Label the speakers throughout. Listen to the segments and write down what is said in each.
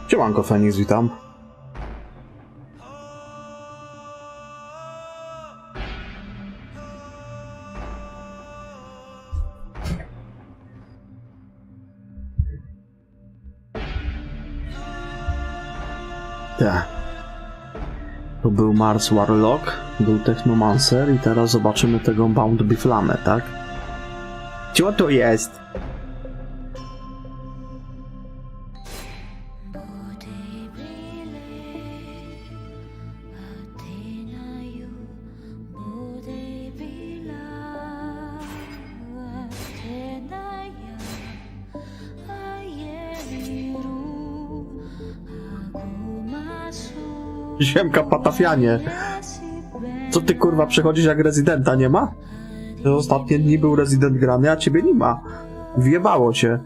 Speaker 1: Siemanko, Feniks, witam. To był Mars Warlock, był Technomancer i teraz zobaczymy tego Bound Biflamę, tak? Co to jest? Ziemka patafianie. Co ty kurwa przychodzisz jak rezydenta nie ma? To ostatnie dni był rezydent grany, a ciebie nie ma. Wjebało cię.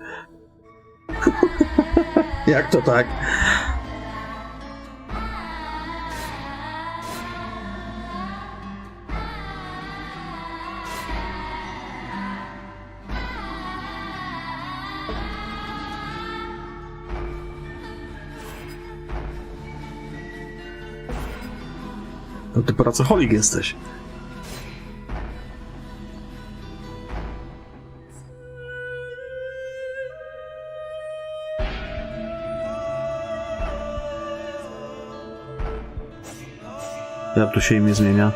Speaker 1: Jak to tak? No ty pracoholik jesteś. Jak tu się imię zmienia?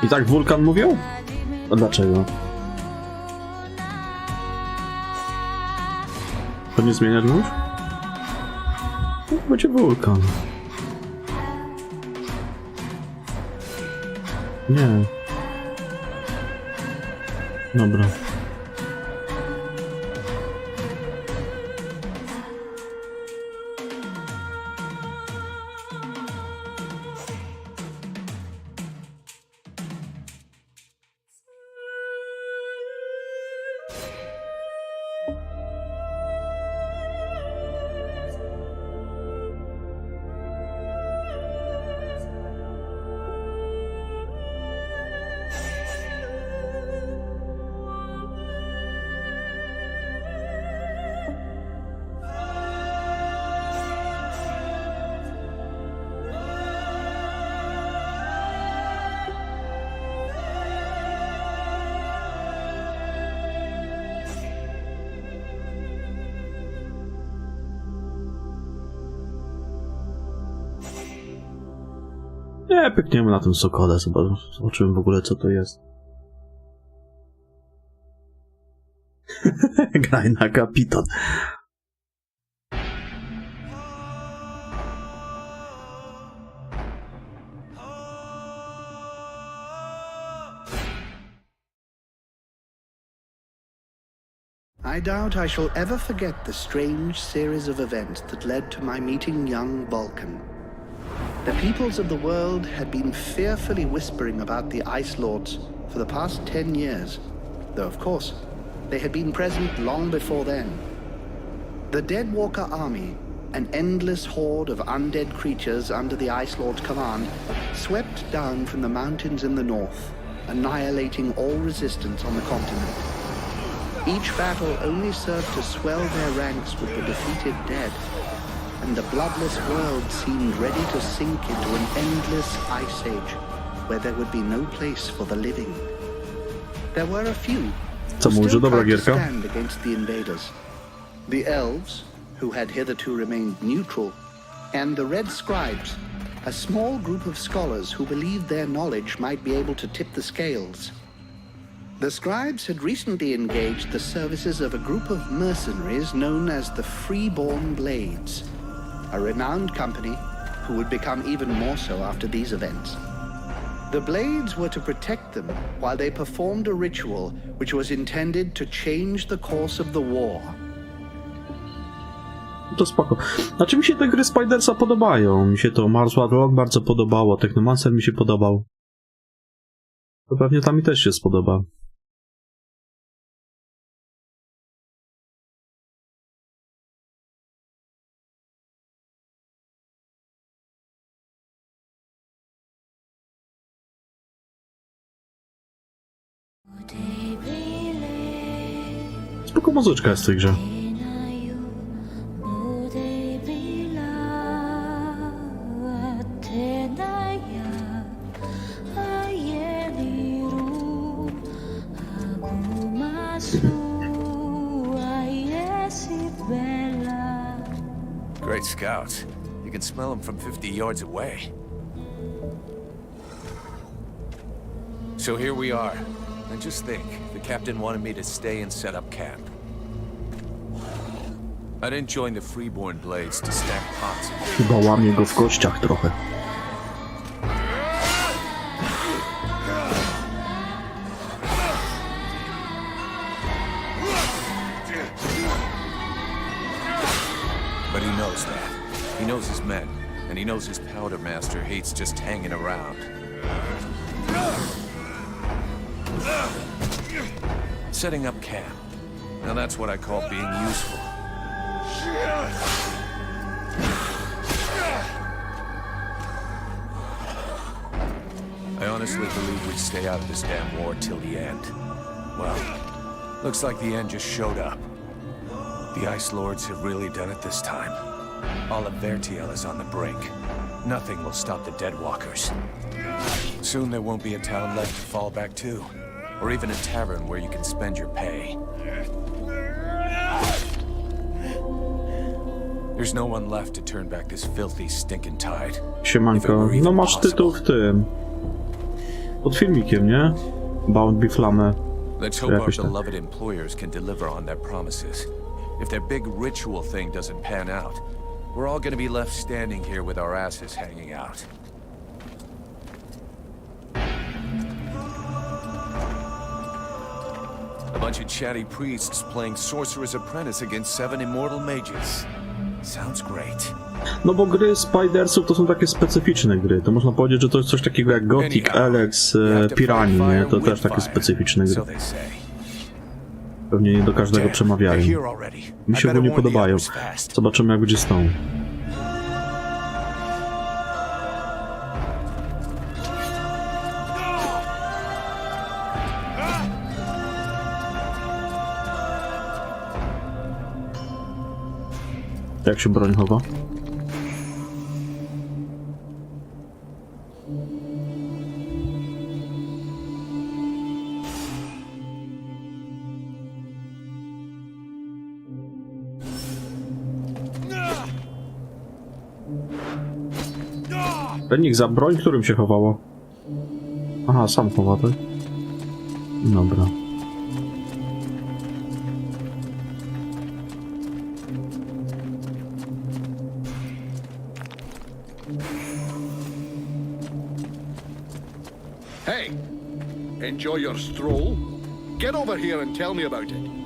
Speaker 1: I tak wulkan mówił? A dlaczego? To nie zmieniać już? Będzie wulkan. Nie. Dobra. Nie, pykniemy na tym sokole, zobaczymy w ogóle co to jest. Graj na kapitan.
Speaker 2: I doubt I shall ever forget the strange series of events that led to my meeting young Vulcan. The peoples of the world had been fearfully whispering about the Ice Lords for the past 10 years, though of course, they had been present long before then. The Deadwalker army, an endless horde of undead creatures under the Ice Lord's command, swept down from the mountains in the north, annihilating all resistance on the continent. Each battle only served to swell their ranks with the defeated dead, and the bloodless world seemed ready to sink into an endless ice age, where there would be no place for the living. There were a few who still tried to stand against the invaders, The elves, who had hitherto remained neutral, and the red scribes, a small group of scholars who believed their knowledge might be able to tip the scales. The scribes had recently engaged the services of a group of mercenaries known as the Freeborn Blades, a renowned company who would become even more so after these events. The Blades were to protect them while they performed a ritual which was intended to change the course of the war.
Speaker 1: To spoko. Znaczy mi się te gry Spidersa podobają. Mi się to Mars Warlock bardzo podobało, Technomancer mi się podobał. To pewnie tam mi też się spodoba. Spoko muzyczka jest w tej grze.
Speaker 3: Great scouts. You can smell them from 50 yards away. So here we are. And just think, the captain wanted me to stay and set up camp. I didn't join the Freeborn Blades to stack pots.
Speaker 1: Chyba łamie go w kościach trochę.
Speaker 3: But he knows that. He knows his men, and he knows his powder master hates just hanging around. Setting up camp. Now that's what I call being useful. I honestly believe we'd stay out of this damn war till the end. Well, looks like the end just showed up. The Ice Lords have really done it this time. All of Vertiel is on the brink. Nothing will stop the Deadwalkers. Soon there won't be a town left to fall back to, or even a tavern where you can spend your pay. There's no one left to turn back this filthy, stinking tide.
Speaker 1: Siemanko, no masz tytuł w tym. Pod filmikiem, nie? Bound be Flamme.
Speaker 3: Let's hope our beloved employers can deliver on their promises. If their big ritual thing doesn't pan out, we're all gonna be left standing here with our asses hanging out. A bunch of chatty priests playing Sorcerer's Apprentice against 7 immortal mages. Sounds great.
Speaker 1: No bo gry Spidersów to są takie specyficzne gry. To można powiedzieć, że to jest coś takiego jak Gothic, Alex, Pirani, nie? To też takie specyficzne gry. Pewnie nie do każdego przemawiają. Mi się ogólnie podobają. Zobaczymy jak będzie z tą. Jak się broń chowa? Penik za broń, którym się chowało? Aha, sam chowa, tak? Dobra.
Speaker 4: Hey, enjoy your stroll? Get over here and tell me about it.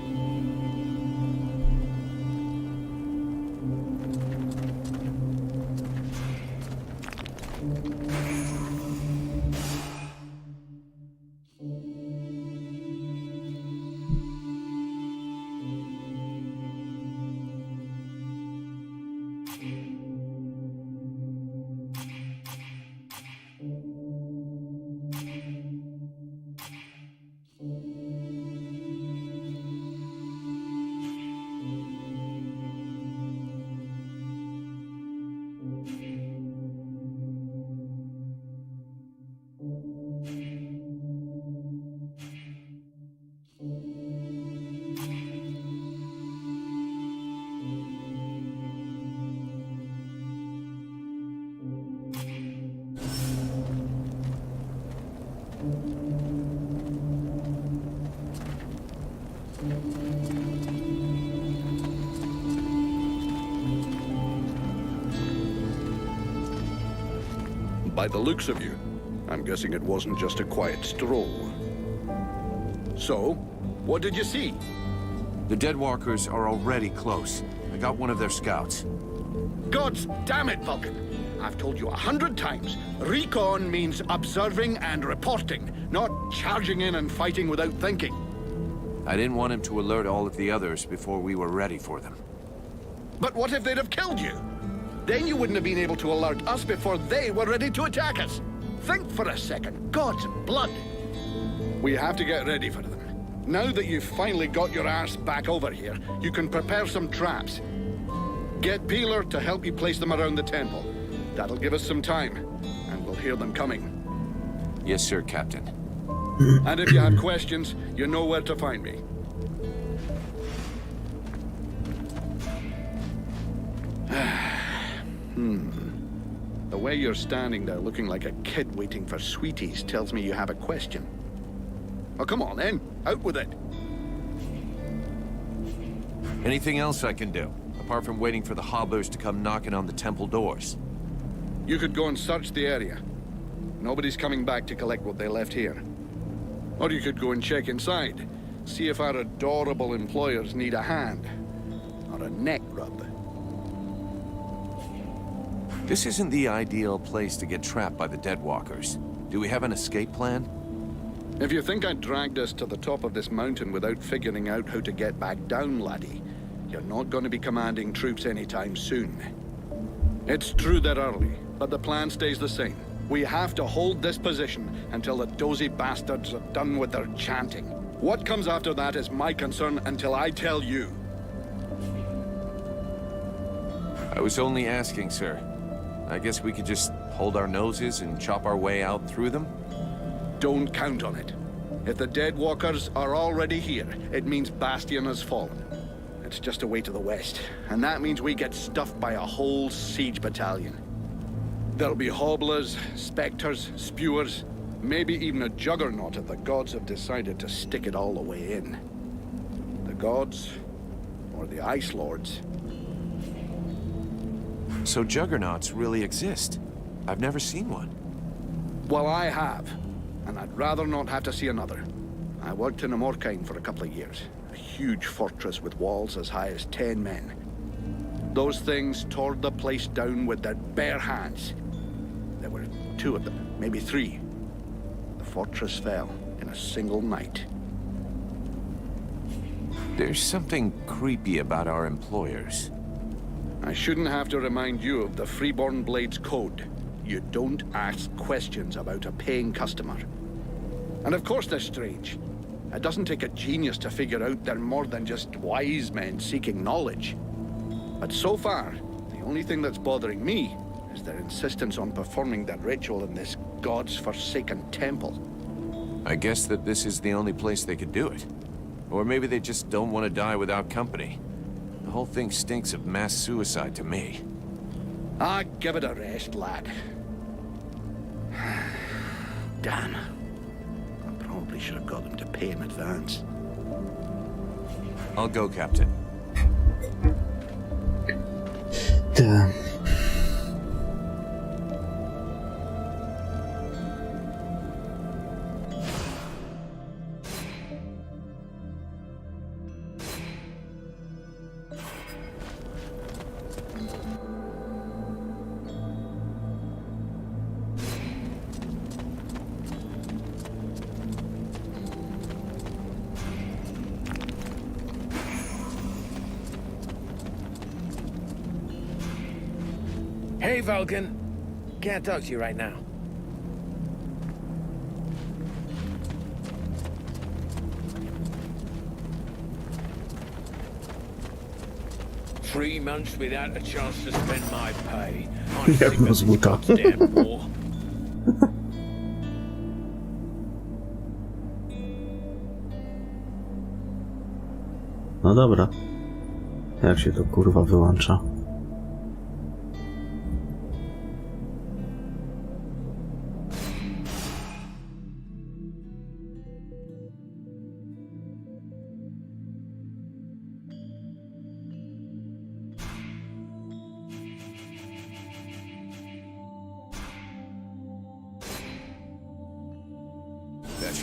Speaker 4: by the looks of you. I'm guessing it wasn't just a quiet stroll. So, what did you see?
Speaker 3: The Deadwalkers are already close. I got one of their scouts.
Speaker 4: Gods damn it, Vulcan! I've told you 100 times. Recon means observing and reporting, not charging in and fighting without thinking.
Speaker 3: I didn't want him to alert all of the others before we were ready for them.
Speaker 4: But what if they'd have killed you? Then you wouldn't have been able to alert us before they were ready to attack us. Think for a second. God's blood. We have to get ready for them. Now that you've finally got your arse back over here, you can prepare some traps. Get Peeler to help you place them around the temple. That'll give us some time, and we'll hear them coming.
Speaker 3: Yes, sir, Captain.
Speaker 4: And if you have questions, you know where to find me. The way you're standing there looking like a kid waiting for sweeties tells me you have a question. Oh, come on then. Out with it.
Speaker 3: Anything else I can do, apart from waiting for the hobblers to come knocking on the temple doors?
Speaker 4: You could go and search the area. Nobody's coming back to collect what they left here. Or you could go and check inside. See if our adorable employers need a hand. Or a neck rub.
Speaker 3: This isn't the ideal place to get trapped by the Deadwalkers. Do we have an escape plan?
Speaker 4: If you think I dragged us to the top of this mountain without figuring out how to get back down, laddie, you're not going to be commanding troops anytime soon. It's true they're early, but the plan stays the same. We have to hold this position until the dozy bastards are done with their chanting. What comes after that is my concern until I tell you.
Speaker 3: I was only asking, sir. I guess we could just hold our noses and chop our way out through them?
Speaker 4: Don't count on it. If the Deadwalkers are already here, it means Bastion has fallen. It's just away to the west, and that means we get stuffed by a whole siege battalion. There'll be hobblers, specters, spewers, maybe even a juggernaut if the gods have decided to stick it all the way in. The gods, or the Ice Lords.
Speaker 3: So juggernauts really exist? I've never seen one.
Speaker 4: Well, I have, and I'd rather not have to see another. I worked in Amorkine for a couple of years. A huge fortress with walls as high as 10 men. Those things tore the place down with their bare hands. There were 2 of them, maybe 3. The fortress fell in a single night.
Speaker 3: There's something creepy about our employers.
Speaker 4: I shouldn't have to remind you of the Freeborn Blades Code. You don't ask questions about a paying customer. And of course they're strange. It doesn't take a genius to figure out they're more than just wise men seeking knowledge. But so far, the only thing that's bothering me is their insistence on performing that ritual in this god's forsaken temple.
Speaker 3: I guess that this is the only place they could do it. Or maybe they just don't want to die without company. The whole thing stinks of mass suicide to me.
Speaker 4: Ah, give it a rest, lad. Damn. I probably should have got them to pay in advance.
Speaker 3: I'll go, Captain.
Speaker 1: Damn.
Speaker 5: Hey, Vulcan. Can't talk to you right now. Three months without a chance to spend my pay. I'm
Speaker 1: Jak
Speaker 5: sick of this
Speaker 1: rozbuta.
Speaker 5: goddamn war.
Speaker 1: No dobra. Jak się to kurwa wyłącza?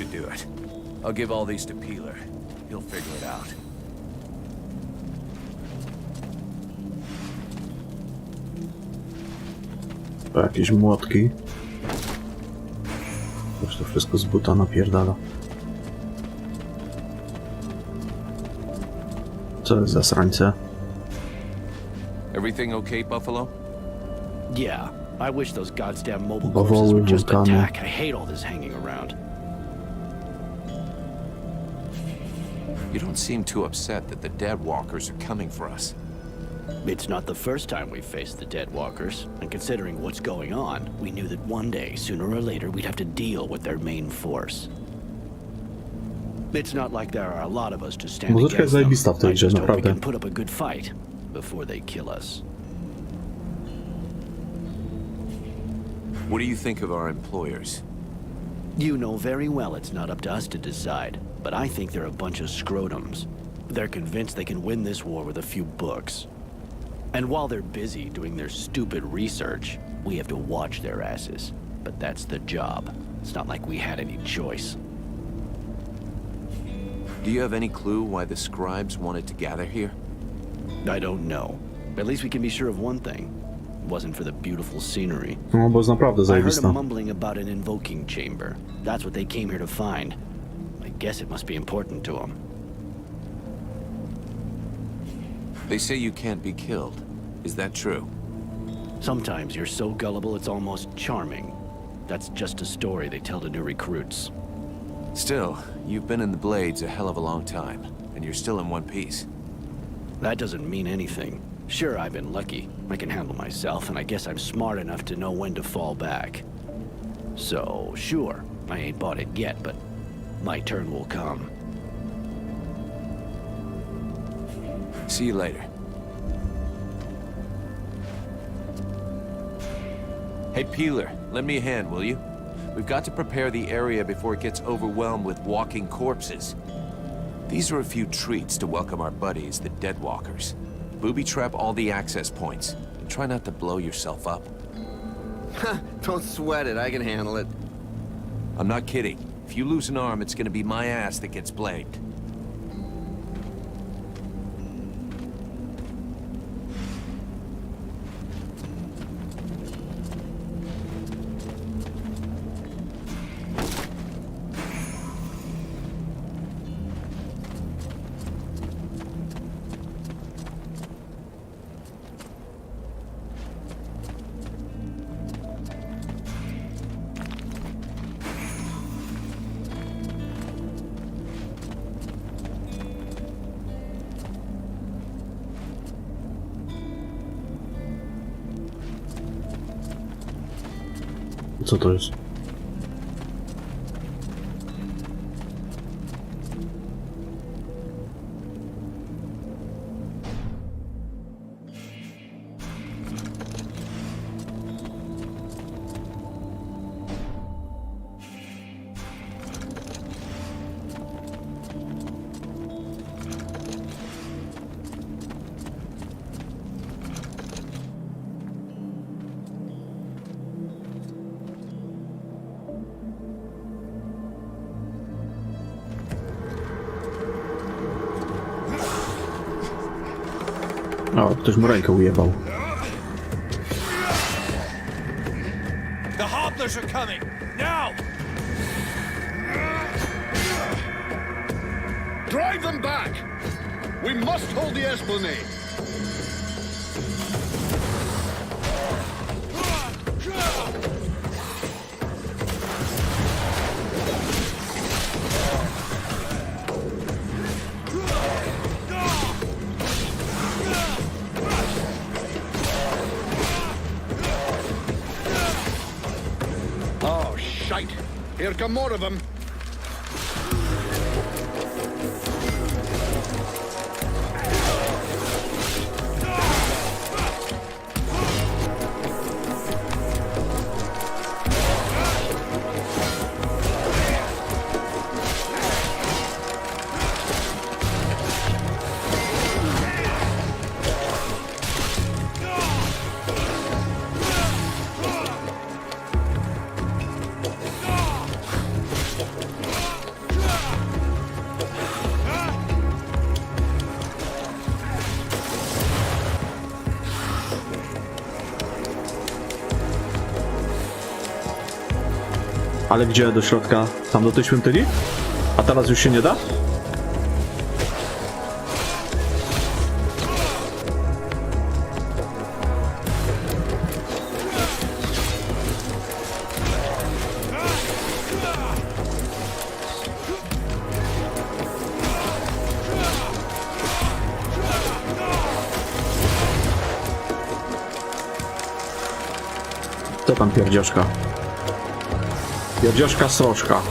Speaker 3: should do it. I'll give all these to Peeler. He'll figure it out.
Speaker 1: To jakieś młotki. Już to wszystko z buta napierdala. Co jest za srańce?
Speaker 3: Everything okay, Buffalo?
Speaker 6: Yeah, I wish those goddamn mobile
Speaker 1: Bawoły,
Speaker 6: corpses would just
Speaker 1: wulkany.
Speaker 6: attack. I hate all this hanging around.
Speaker 3: You don't seem too upset that the dead walkers are coming for us.
Speaker 6: It's not the first time we've faced the dead walkers, and considering what's going on, we knew that one day, sooner or later, we'd have to deal with their main force. It's not like there are a lot of us to stand
Speaker 1: Muzyczka jest
Speaker 6: against them.
Speaker 1: zajebista w tej
Speaker 6: I
Speaker 1: grze,
Speaker 6: just hope we
Speaker 1: naprawdę.
Speaker 6: can put up a good fight before they kill us.
Speaker 3: What do you think of our employers?
Speaker 6: You know very well it's not up to us to decide, but I think they're a bunch of scrotums. They're convinced they can win this war with a few books. And while they're busy doing their stupid research, we have to watch their asses. But that's the job. It's not like we had any choice.
Speaker 3: Do you have any clue why the scribes wanted to gather here?
Speaker 6: I don't know. At least we can be sure of one thing. It wasn't for the beautiful scenery.
Speaker 1: No bo jest naprawdę
Speaker 6: I heard
Speaker 1: zajebista.
Speaker 6: them mumbling about an invoking chamber. That's what they came here to find. I guess it must be important to them.
Speaker 3: They say you can't be killed. Is that true?
Speaker 6: Sometimes you're so gullible it's almost charming. That's just a story they tell to new recruits.
Speaker 3: Still, you've been in the Blades a hell of a long time, and you're still in one piece.
Speaker 6: That doesn't mean anything. Sure, I've been lucky. I can handle myself, and I guess I'm smart enough to know when to fall back. So, sure, I ain't bought it yet, but my turn will come.
Speaker 3: See you later. Hey, Peeler, lend me a hand, will you? We've got to prepare the area before it gets overwhelmed with walking corpses. These are a few treats to welcome our buddies, the Deadwalkers. Booby trap all the access points, and try not to blow yourself up.
Speaker 7: Don't sweat it, I can handle it.
Speaker 3: I'm not kidding. If you lose an arm, it's gonna be my ass that gets blamed.
Speaker 1: Co to jest? O, ktoś mu rękę ujebał.
Speaker 3: The hobblers are coming! Now!
Speaker 4: Drive them back! We must hold the esplanade! Oh, shite! Here come more of them!
Speaker 1: Ale gdzie do środka? Tam do tej świątyni? A teraz już się nie da? Co tam pierdzioszka? Pierdzioszka sroczka.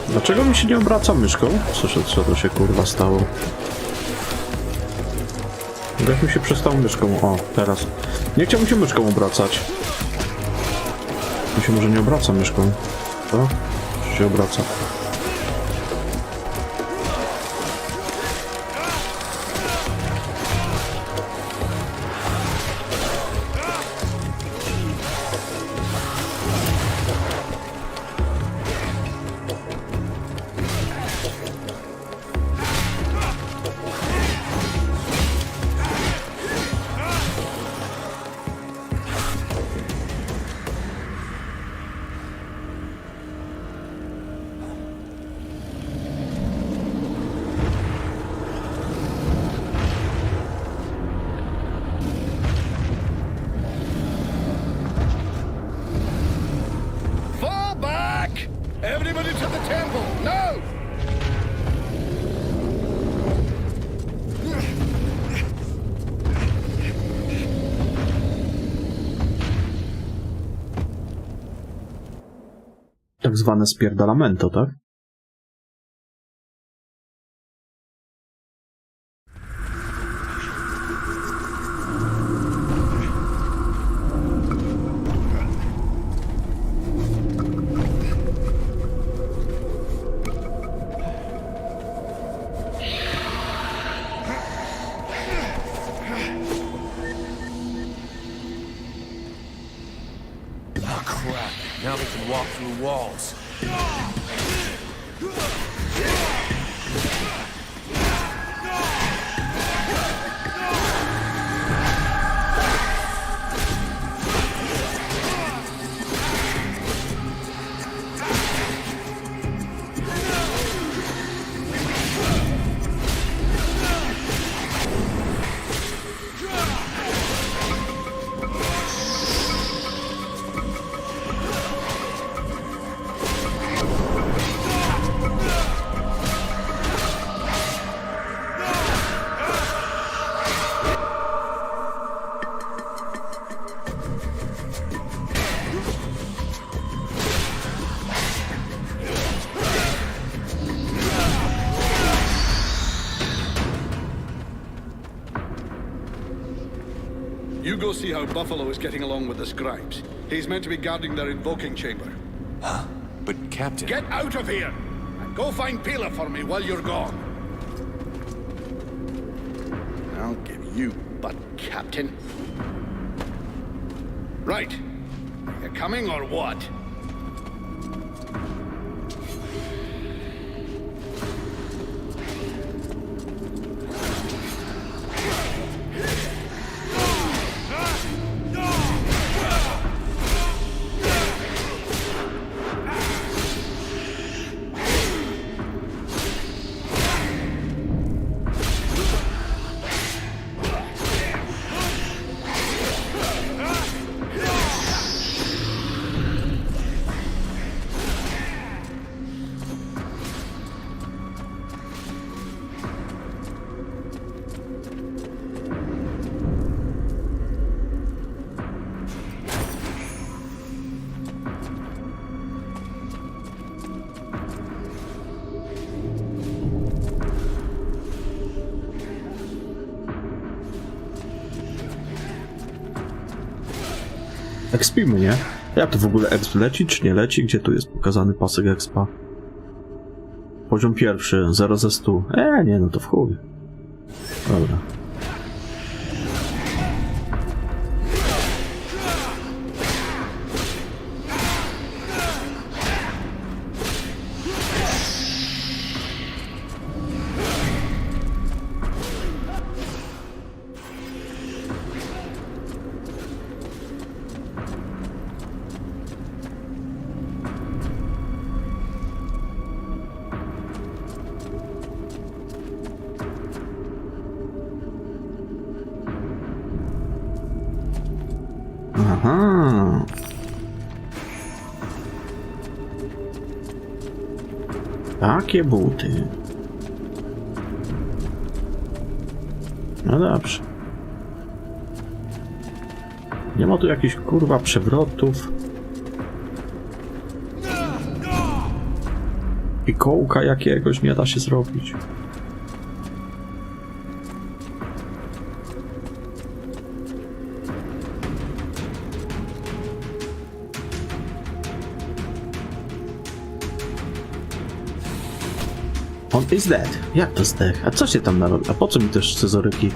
Speaker 1: Dlaczego mi się nie obraca myszką? Co to się kurwa stało? Jak mi się przestał myszką? O, teraz. Nie chciałbym się myszką obracać. Mi się może nie obraca myszką. Co? Czy się obraca?
Speaker 4: Everybody to the temple! No!
Speaker 1: Tak zwane spierdalamento, tak?
Speaker 3: Now they can walk through walls.
Speaker 4: You go see how Buffalo is getting along with the scribes. He's meant to be guarding their invoking chamber.
Speaker 3: Huh? But Captain...
Speaker 4: Get out of here! And go find Pila for me while you're gone. I'll give you butt, Captain. Right. You coming or what?
Speaker 1: Expimy, nie? Jak to w ogóle exp leci, czy nie leci? Gdzie tu jest pokazany pasek expa? Poziom pierwszy, 0 ze 100. Nie, no to w chuj. Dobra. Aha. Takie buty. No dobrze. Nie ma tu jakichś kurwa przewrotów. I kołka jakiegoś nie da się zrobić. On is dead. Jak to zdech? A co się tam narobi? A po co mi też scyzoryki?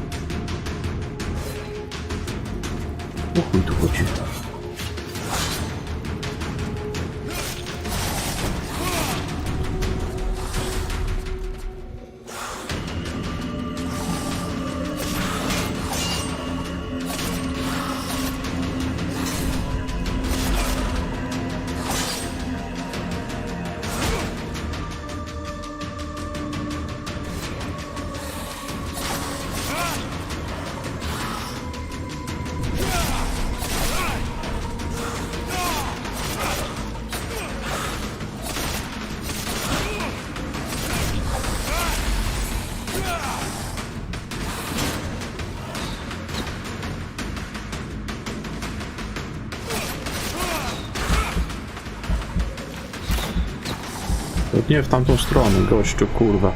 Speaker 1: O chuj tu chodzi. Nie w tamtą stronę, gościu, kurwa.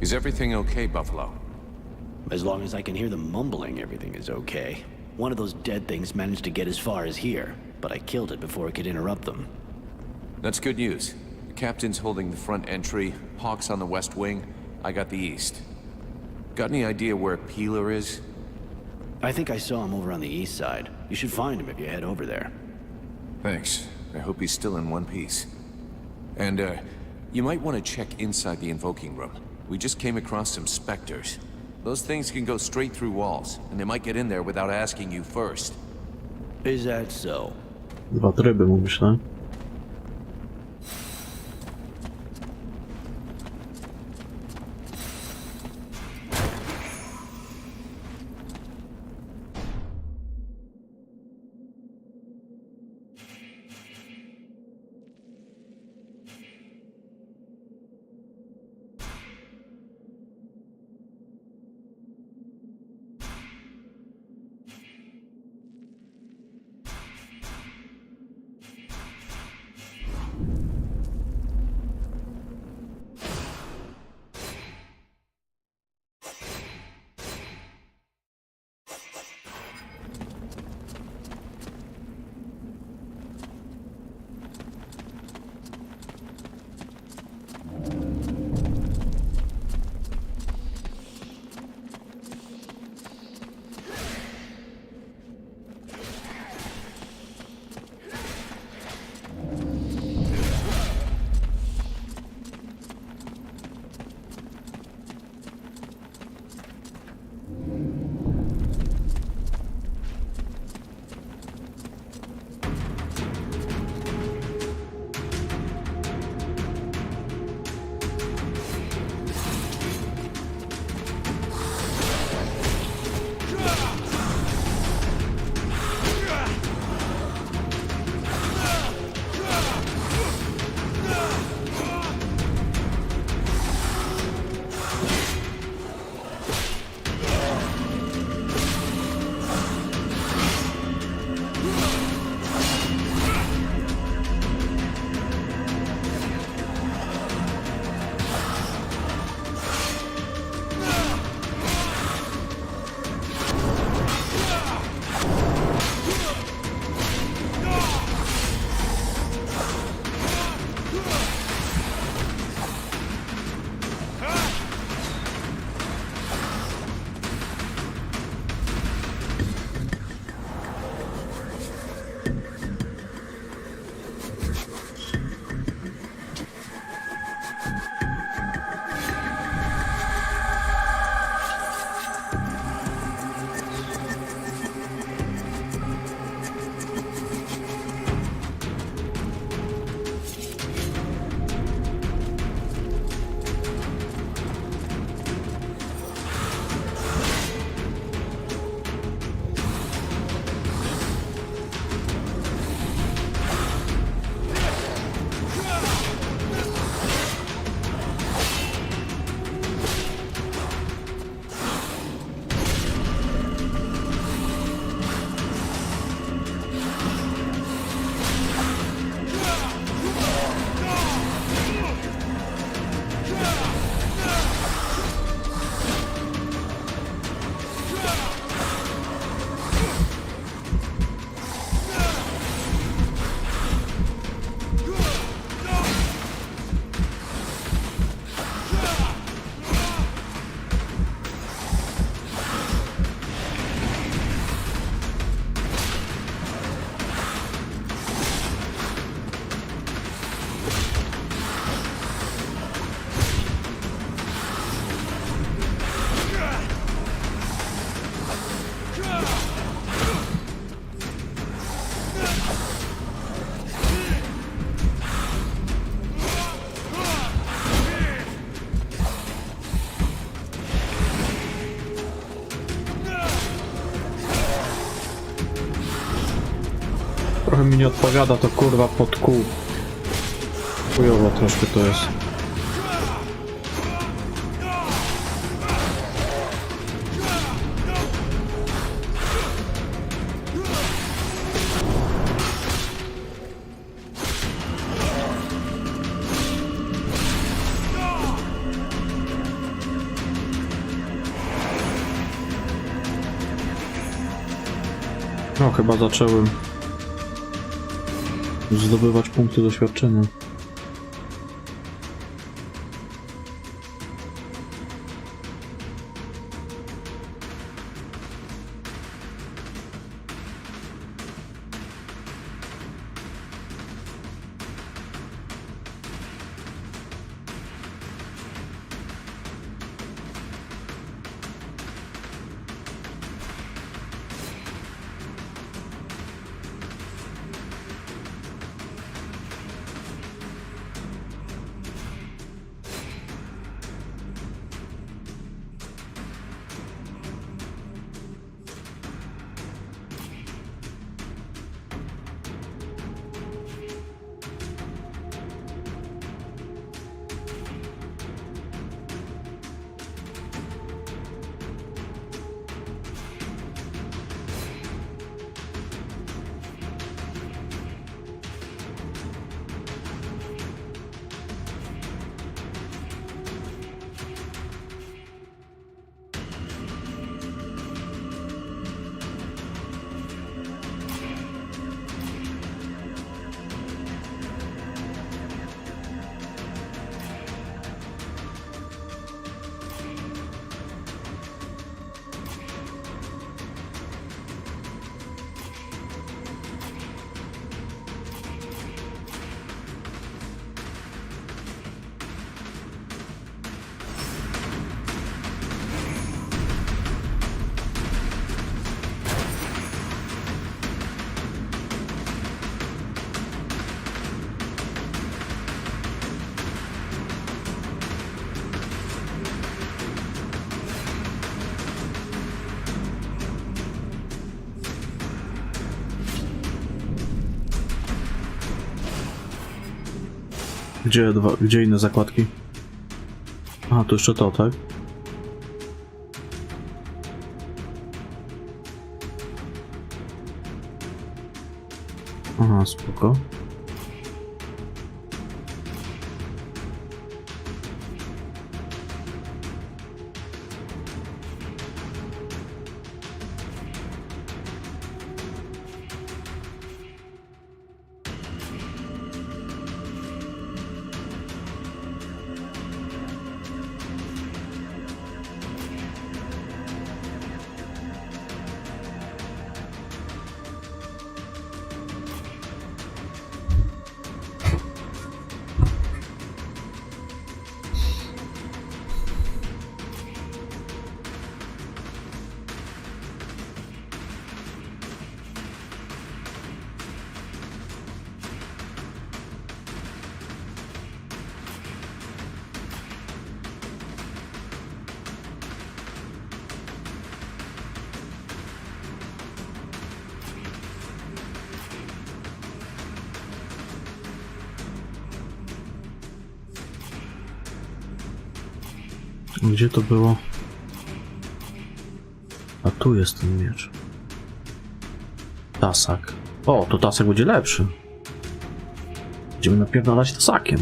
Speaker 3: Is everything okay, Buffalo?
Speaker 6: As long as I can hear them mumbling, everything is okay. One of those dead things managed to get as far as here, but I killed it before it could interrupt them.
Speaker 3: That's good news. The captain's holding the front entry, Hawk's on the west wing, I got the east. Got any idea where Peeler is?
Speaker 6: I think I saw him over on the east side. You should find him if you head over there.
Speaker 3: Thanks. I hope he's still in one piece. And, you might want to check inside the invoking room. We just came across some specters. Those things can go straight through walls, and they might get in there without asking you first.
Speaker 6: Is that so?
Speaker 1: Dwa tryby, mówisz, no? Trochę mi nie odpowiada to kurwa pod kół. Chujowo troszkę to jest. No, chyba zacząłem zdobywać punkty doświadczenia. Gdzie inne zakładki? A, to jeszcze to, tak? Aha, spoko. Gdzie to było? A tu jest ten miecz. Tasak. O, to tasak będzie lepszy. Będziemy napierdalać tasakiem.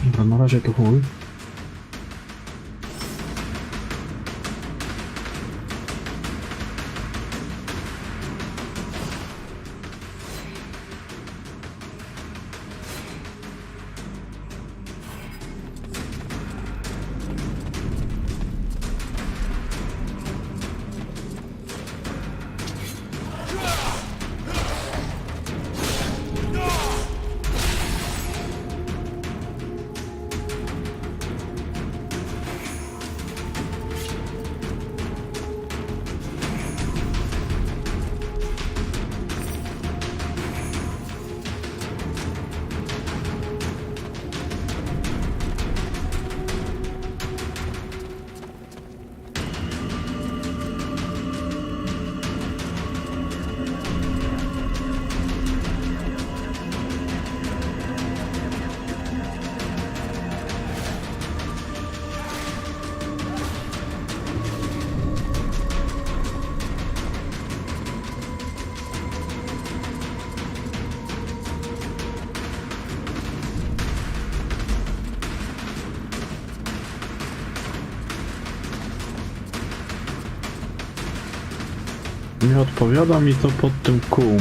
Speaker 1: Dobra, na razie to chuj. Nie odpowiada mi to pod tym kół.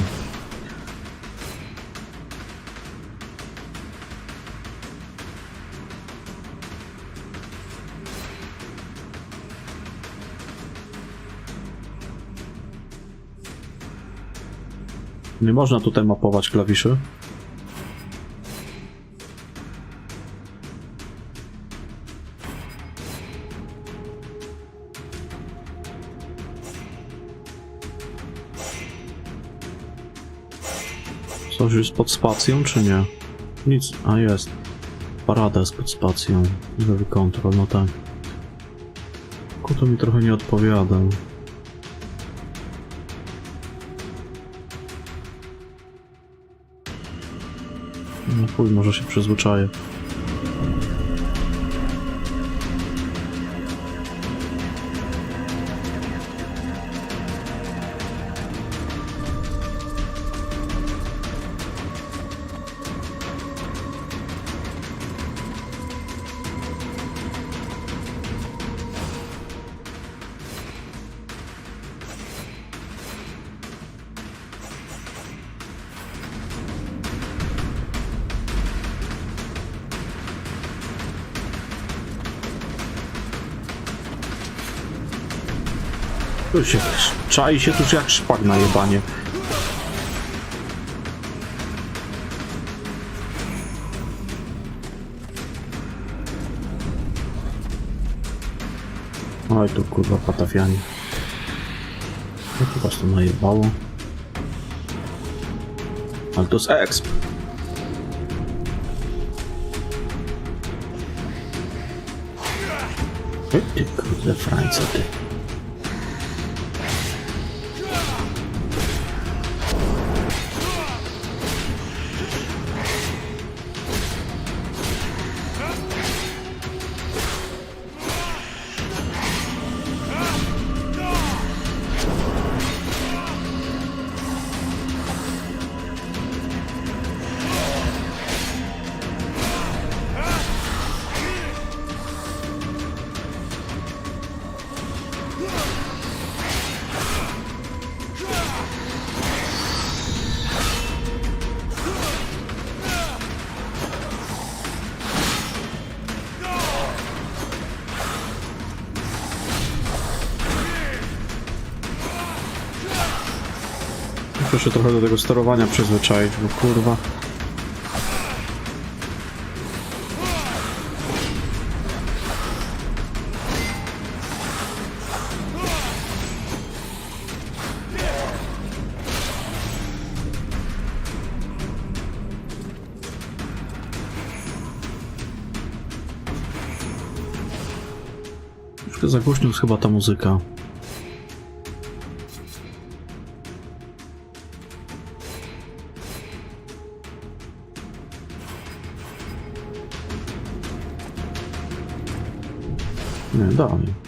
Speaker 1: Nie można tutaj mapować klawiszy. Coś jest pod spacją, czy nie? Nic, a jest. Parada jest pod spacją. Lewy kontrol, no tak. Tylko to mi trochę nie odpowiada. No chuj, może się przyzwyczaję. Tu się czai się tuż jak szpak na jebanie. Oj tu kurwa patafianie. No to was to najebało. Ale to jest exp. Ty kurde frańce ty. Muszę się trochę do tego sterowania przyzwyczaić, bo kurwa. Troszkę za głośno jest chyba ta muzyka. Nie, dalej.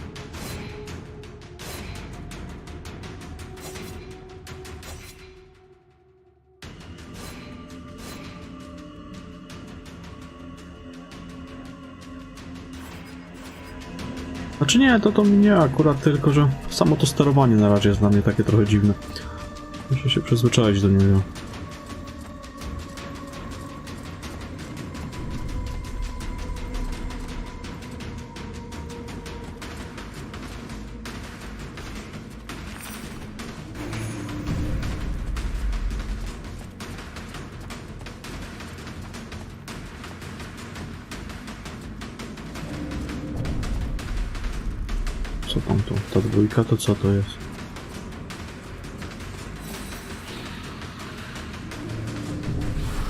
Speaker 1: Znaczy nie, to mnie akurat, tylko że samo to sterowanie na razie jest dla mnie takie trochę dziwne. Muszę się przyzwyczaić do niego. Co tam tu? Ta dwójka to co to jest?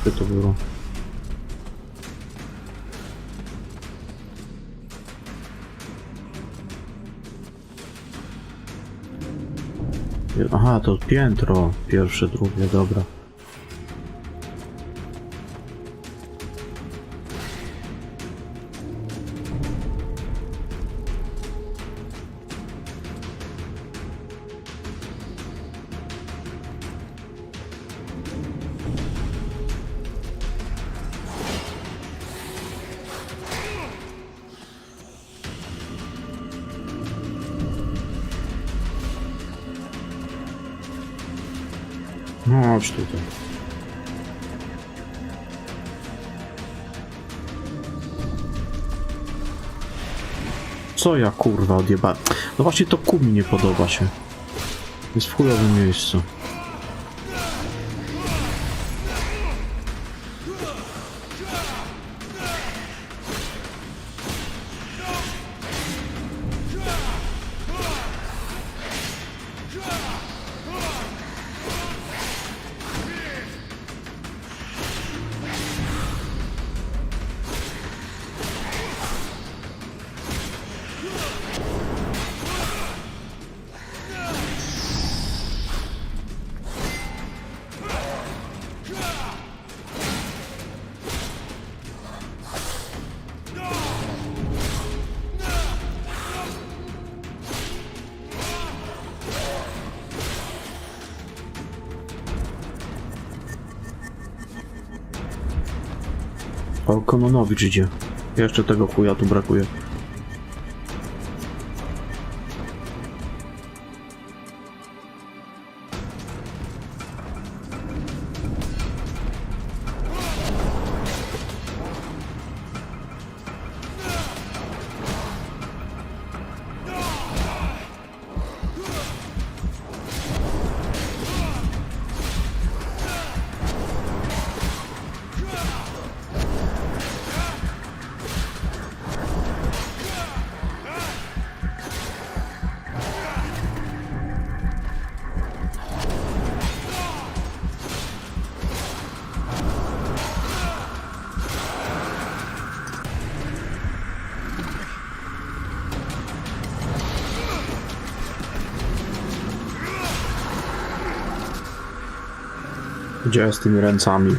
Speaker 1: Gdzie to było? Aha, to piętro. Pierwsze, drugie, dobra. No, chodź tutaj. Co ja kurwa odjebałem? No właśnie to kół mi nie podoba się. Jest w chujowym miejscu. O, Kononowicz idzie. Jeszcze tego chuja tu brakuje. Gdzie z tymi ręcami?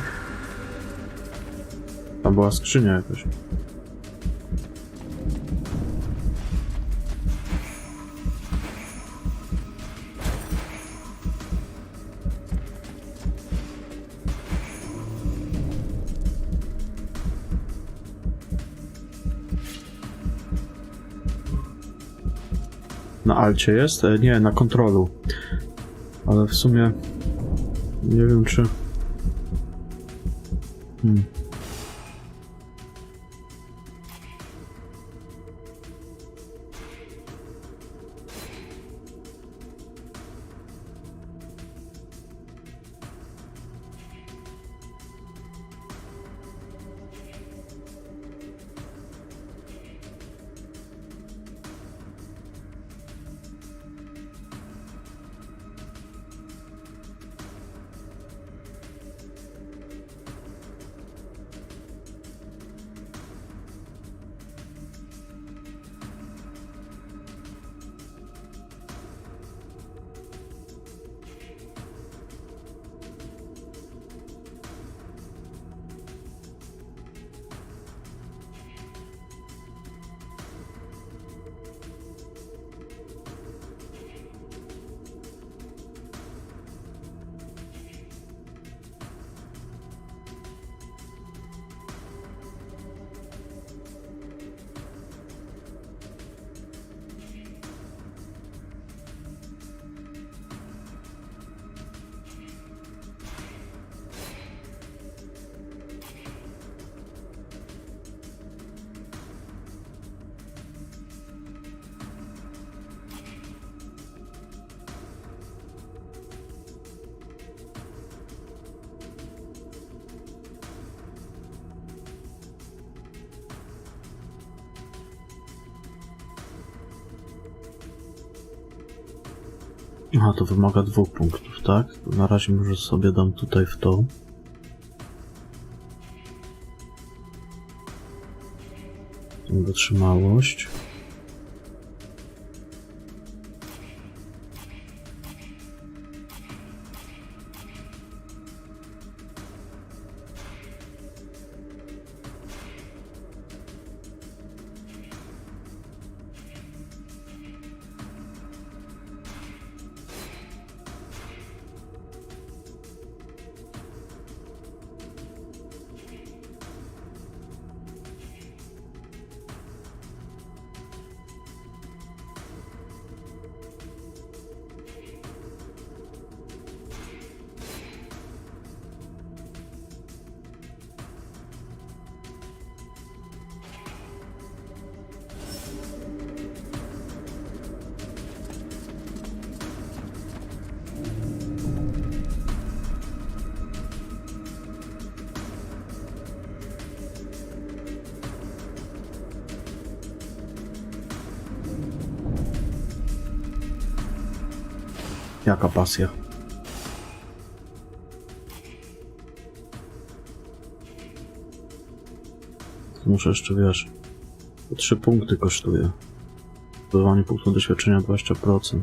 Speaker 1: Tam była skrzynia jakaś. Na alcie jest? Nie, na kontrolu. Ale w sumie... Nie wiem czy... Aha, to wymaga 2 punktów, tak? Na razie może sobie dam tutaj w to. Wytrzymałość. Jaka pasja? Muszę jeszcze, wiesz, 3 punkty kosztuje. Zdobywanie punktu doświadczenia 20%.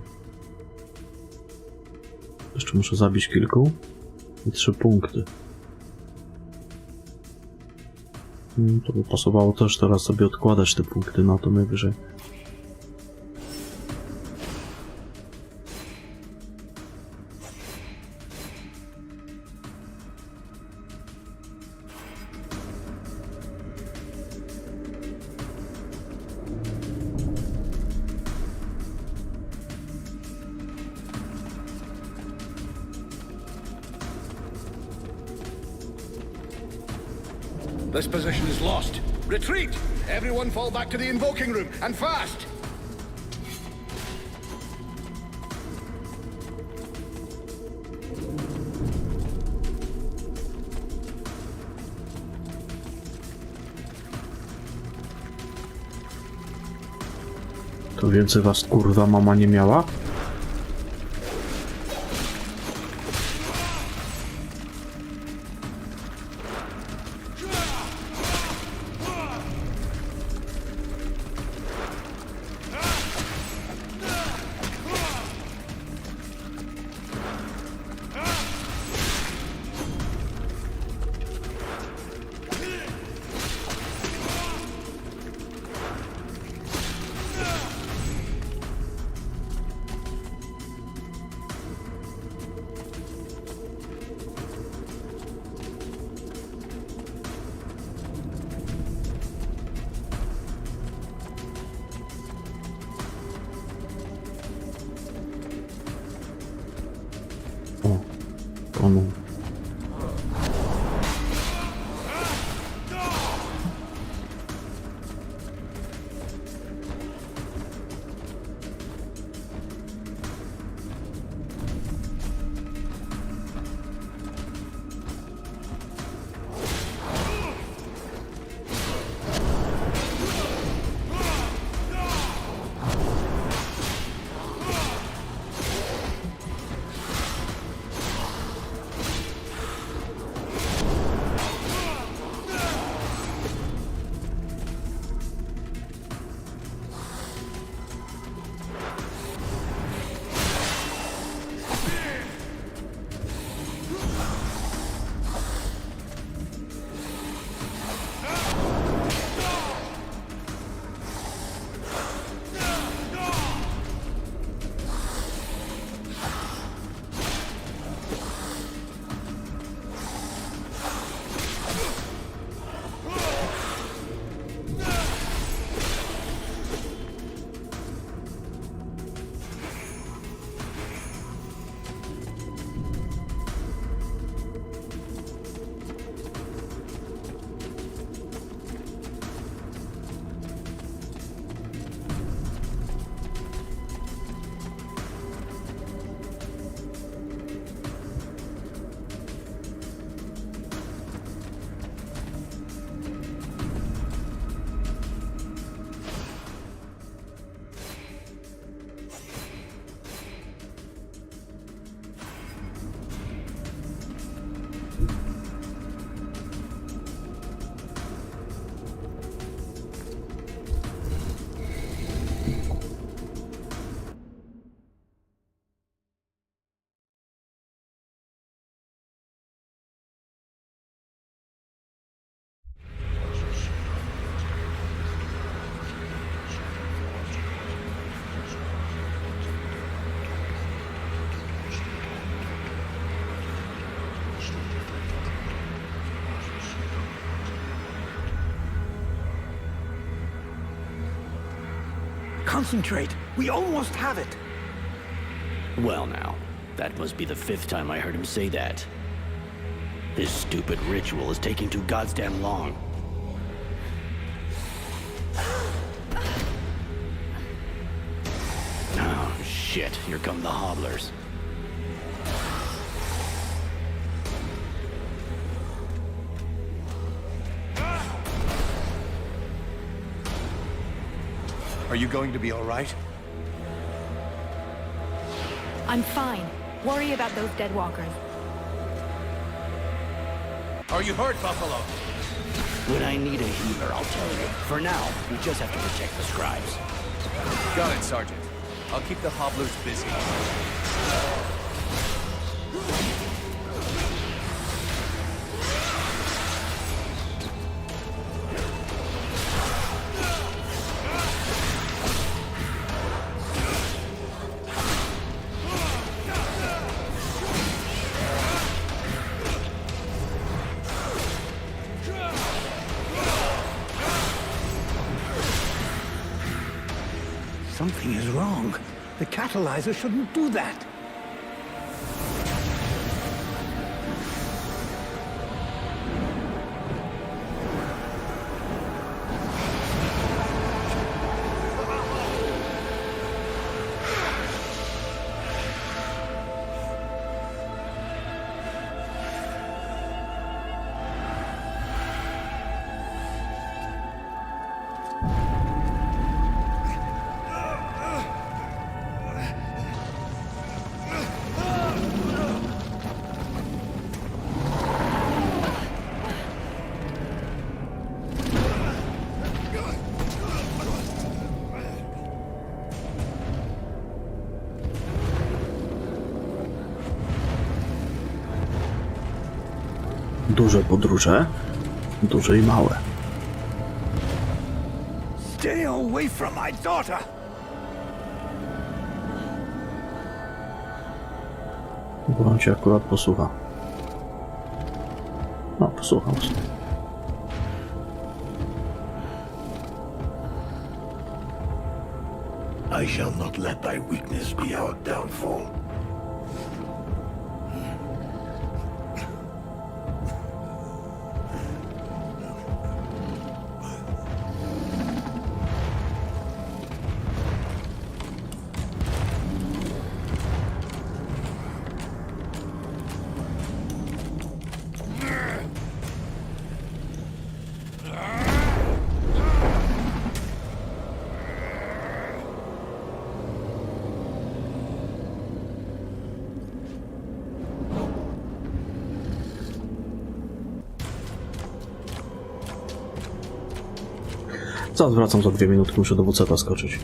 Speaker 1: Jeszcze muszę zabić kilku i 3 punkty. To by pasowało też teraz sobie odkładać te punkty na to najwyżej.
Speaker 4: This position is lost. Retreat! Everyone fall back to the invoking room, and fast!
Speaker 1: To więcej was kurwa mama nie miała? O,
Speaker 6: Concentrate. We almost have it. Well now, that must be the 5th time I heard him say that. This stupid ritual is taking too goddamn long. Oh, shit. Here come the hobblers.
Speaker 3: Are you going to be all right?
Speaker 8: I'm fine. Worry about those dead walkers.
Speaker 3: Are you hurt, Buffalo?
Speaker 6: When I need a healer, I'll tell you. For now, we just have to protect the scribes.
Speaker 3: Got it, Sergeant. I'll keep the hobblers busy.
Speaker 5: Something is wrong. The catalyzer shouldn't do that.
Speaker 1: Duże podróże, duże i małe.
Speaker 5: Stay away from my daughter!
Speaker 1: Bo on cię akurat posłucha. No, posłuchał sobie.
Speaker 5: I shall not let thy weakness be our downfall.
Speaker 1: Zaraz wracam za 2 minutki, muszę do WC skoczyć.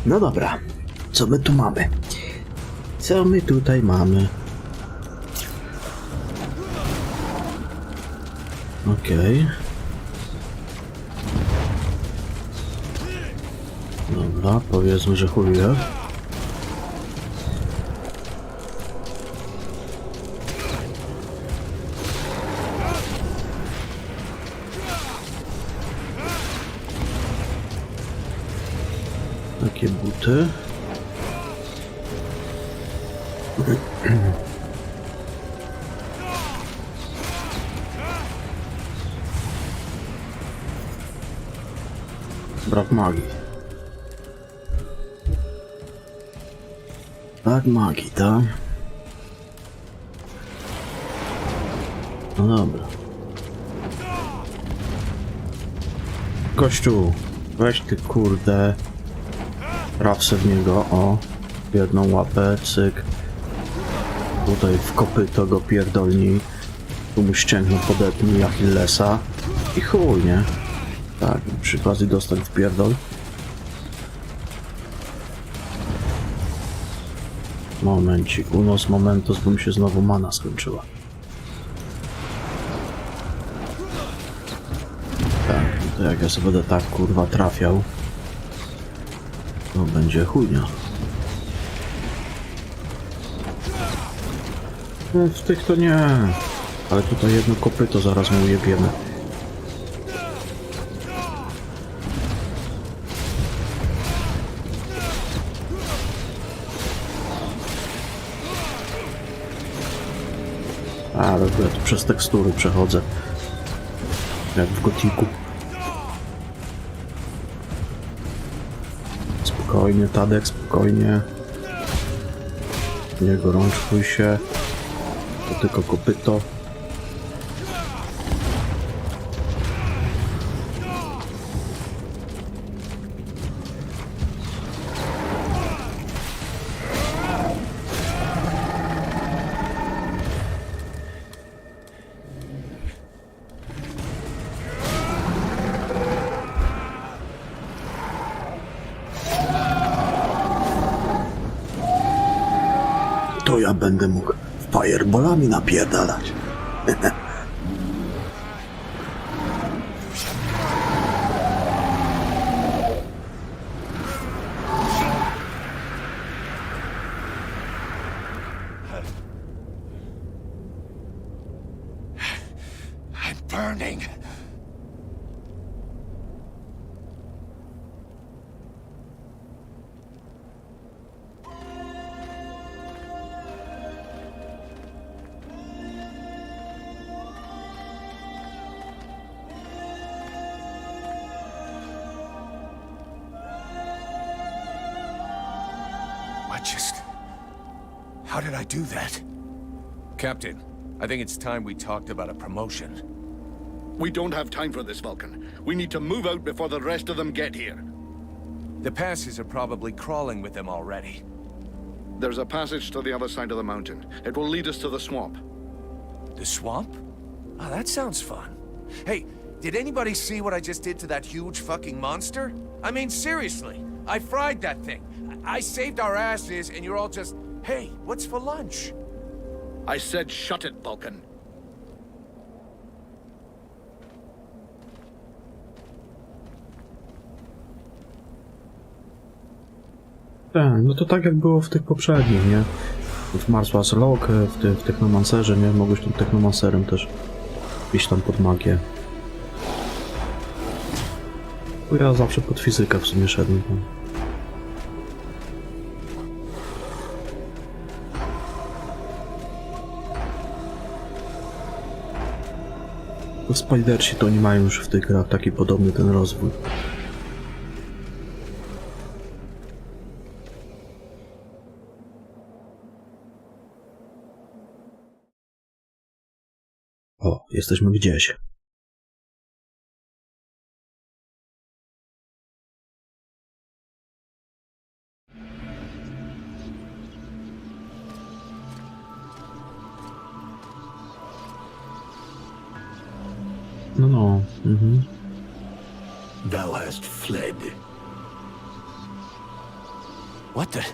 Speaker 1: No dobra, co my tu mamy? Co my tutaj mamy? Okej. Dobra, powiedzmy, że chuje. Takie buty. Brak magii. Brak magii, tak? No dobra. Gościu, weź ty kurde. Traf se w niego, o. Jedną łapę, cyk. Tutaj w kopyto go pierdolni. Tu mu ścięgno podetnij Achillesa. I chuj, nie? Tak, przy okazji dostań w pierdol. Momencik, unos momentos, bo mi się znowu mana skończyła. Tak, to jak ja sobie będę tak kurwa trafiał, to będzie chujnia. No, w tych to nie, ale tutaj jedno kopyto zaraz mu ujebiemy. Ale ja tu przez tekstury przechodzę. Jak w gotiku. Spokojnie, Tadek, spokojnie. Nie gorączkuj się. To tylko kopyto. To ja będę mógł fireballami napierdalać.
Speaker 3: I'm burning. How did I do that? Captain, I think it's time we talked about a promotion.
Speaker 4: We don't have time for this, Vulcan. We need to move out before the rest of them get here.
Speaker 3: The passes are probably crawling with them already.
Speaker 4: There's a passage to the other side of the mountain. It will lead us to the swamp.
Speaker 3: The swamp? Oh, that sounds fun. Hey, did anybody see what I just did to that huge fucking monster? I mean, seriously, I fried that thing. I saved our asses, and you're all just, hey, what's for lunch?
Speaker 4: I said shut it, Vulcan.
Speaker 1: No to tak jak było w tych poprzednich, nie? W Mars Was Log, w Technomancerze, nie? Mogłeś tym Technomancerem też iść tam pod magię. Bo ja zawsze pod fizykę w sumie szedłem tam. To Spidersi to nie mają już w tych grach taki podobny ten rozwój. O, jesteśmy gdzieś. No.
Speaker 9: Thou hast fled.
Speaker 6: What the?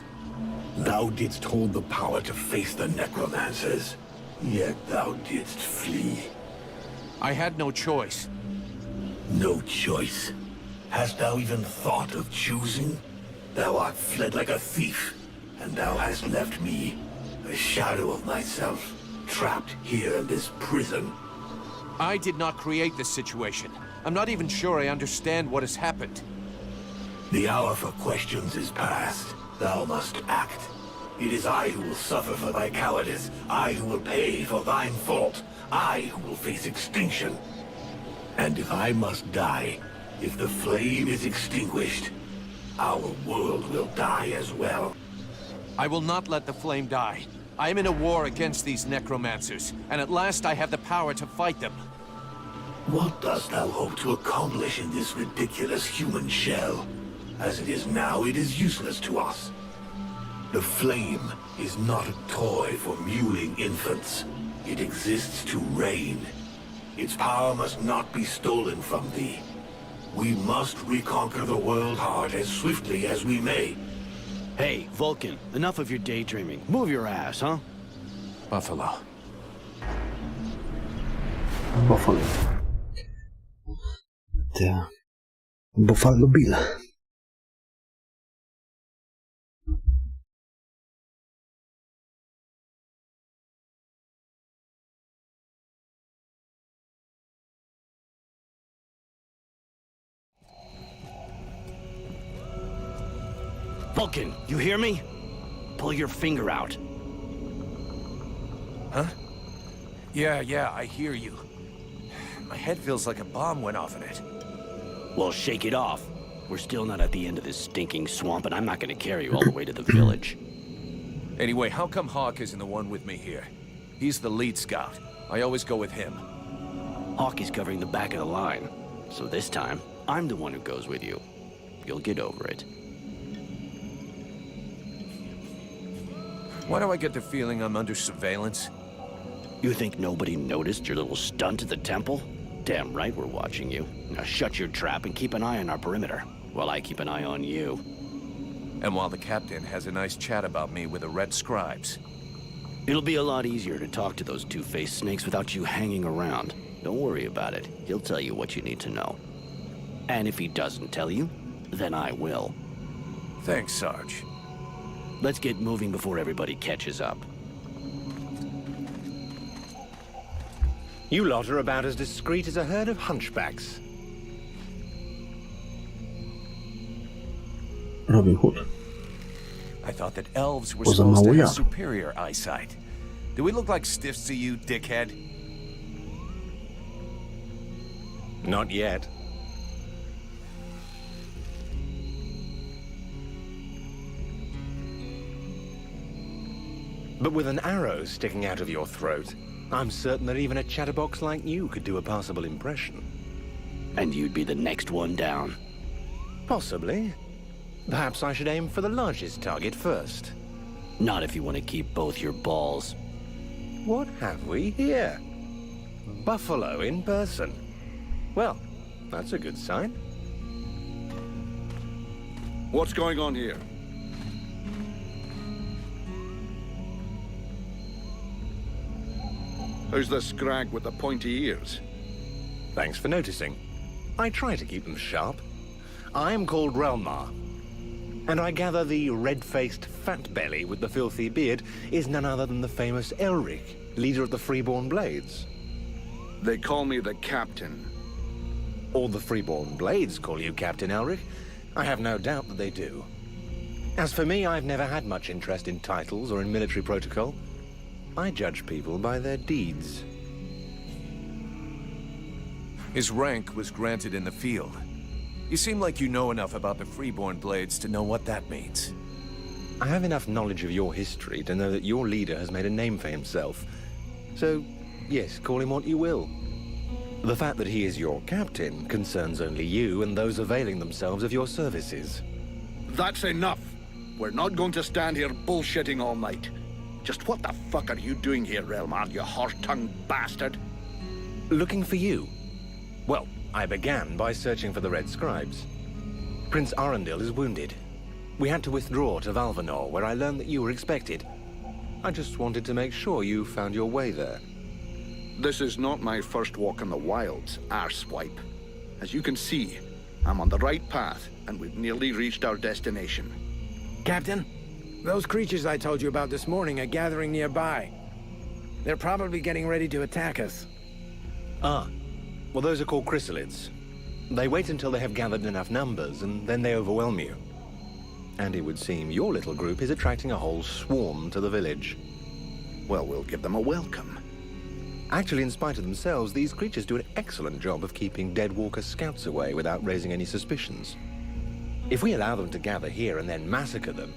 Speaker 9: Thou didst hold the power to face the necromancers, yet thou didst flee.
Speaker 3: I had no choice.
Speaker 9: No choice. Hast thou even thought of choosing? Thou art fled like a thief, and thou hast left me, a shadow of myself, trapped here in this prison.
Speaker 3: I did not create this situation. I'm not even sure I understand what has happened.
Speaker 9: The hour for questions is past. Thou must act. It is I who will suffer for thy cowardice. I who will pay for thine fault. I who will face extinction. And if I must die, if the flame is extinguished, our world will die as well.
Speaker 3: I will not let the flame die. I am in a war against these necromancers, and at last I have the power to fight them.
Speaker 9: What dost thou hope to accomplish in this ridiculous human shell? As it is now, it is useless to us. The flame is not a toy for mewling infants. It exists to reign. Its power must not be stolen from thee. We must reconquer the world heart as swiftly as we may.
Speaker 6: Hey, Vulcan, enough of your daydreaming. Move your ass, huh?
Speaker 3: Buffalo.
Speaker 1: Buffalo. Der Buffalo Bill.
Speaker 6: Vulcan, you hear me? Pull your finger out.
Speaker 3: Huh? Yeah, I hear you. My head feels like a bomb went off in it.
Speaker 6: Well, shake it off. We're still not at the end of this stinking swamp, and I'm not gonna carry you all the way to the village.
Speaker 3: Anyway, how come Hawk isn't the one with me here? He's the lead scout. I always go with him.
Speaker 6: Hawk is covering the back of the line. So this time, I'm the one who goes with you. You'll get over it.
Speaker 3: Why do I get the feeling I'm under surveillance?
Speaker 6: You think nobody noticed your little stunt at the temple? Damn right we're watching you. Now shut your trap and keep an eye on our perimeter, while I keep an eye on you.
Speaker 3: And while the captain has a nice chat about me with the red scribes.
Speaker 6: It'll be a lot easier to talk to those two-faced snakes without you hanging around. Don't worry about it. He'll tell you what you need to know. And if he doesn't tell you, then I will.
Speaker 3: Thanks, Sarge.
Speaker 6: Let's get moving before everybody catches up.
Speaker 10: You lot are about as discreet as a herd of hunchbacks.
Speaker 1: Robin Hood.
Speaker 3: I thought that elves were
Speaker 1: Poza
Speaker 3: supposed to
Speaker 1: mało
Speaker 3: have
Speaker 1: ja.
Speaker 3: superior eyesight. Do we look like stiffs to you, dickhead?
Speaker 10: Not yet. But with an arrow sticking out of your throat, I'm certain that even a chatterbox like you could do a passable impression.
Speaker 6: And you'd be the next one down.
Speaker 10: Possibly. Perhaps I should aim for the largest target first.
Speaker 6: Not if you want to keep both your balls.
Speaker 10: What have we here? Buffalo in person. Well, that's a good sign.
Speaker 4: What's going on here? Who's the scrag with the pointy ears?
Speaker 10: Thanks for noticing. I try to keep them sharp. I am called Relmar, and I gather the red-faced fat belly with the filthy beard is none other than the famous Elric, leader of the Freeborn Blades.
Speaker 4: They call me the Captain.
Speaker 10: All the Freeborn Blades call you Captain Elric. I have no doubt that they do. As for me, I've never had much interest in titles or in military protocol. I judge people by their deeds.
Speaker 3: His rank was granted in the field. You seem like you know enough about the Freeborn Blades to know what that means.
Speaker 10: I have enough knowledge of your history to know that your leader has made a name for himself. So, yes, call him what you will. The fact that he is your captain concerns only you and those availing themselves of your services.
Speaker 4: That's enough. We're not going to stand here bullshitting all night. Just what the fuck are you doing here, Relmar, you horse-tongued bastard?
Speaker 10: Looking for you. Well, I began by searching for the Red Scribes. Prince Arundel is wounded. We had to withdraw to Valvanor, where I learned that you were expected. I just wanted to make sure you found your way there.
Speaker 4: This is not my first walk in the wilds, arsewipe. As you can see, I'm on the right path, and we've nearly reached our destination.
Speaker 5: Captain, those creatures I told you about this morning are gathering nearby. They're probably getting ready to attack us.
Speaker 10: Ah, well, those are called chrysalids. They wait until they have gathered enough numbers, and then they overwhelm you. And it would seem your little group is attracting a whole swarm to the village.
Speaker 4: Well, we'll give them a welcome.
Speaker 10: Actually, in spite of themselves, these creatures do an excellent job of keeping Deadwalker scouts away without raising any suspicions. If we allow them to gather here and then massacre them,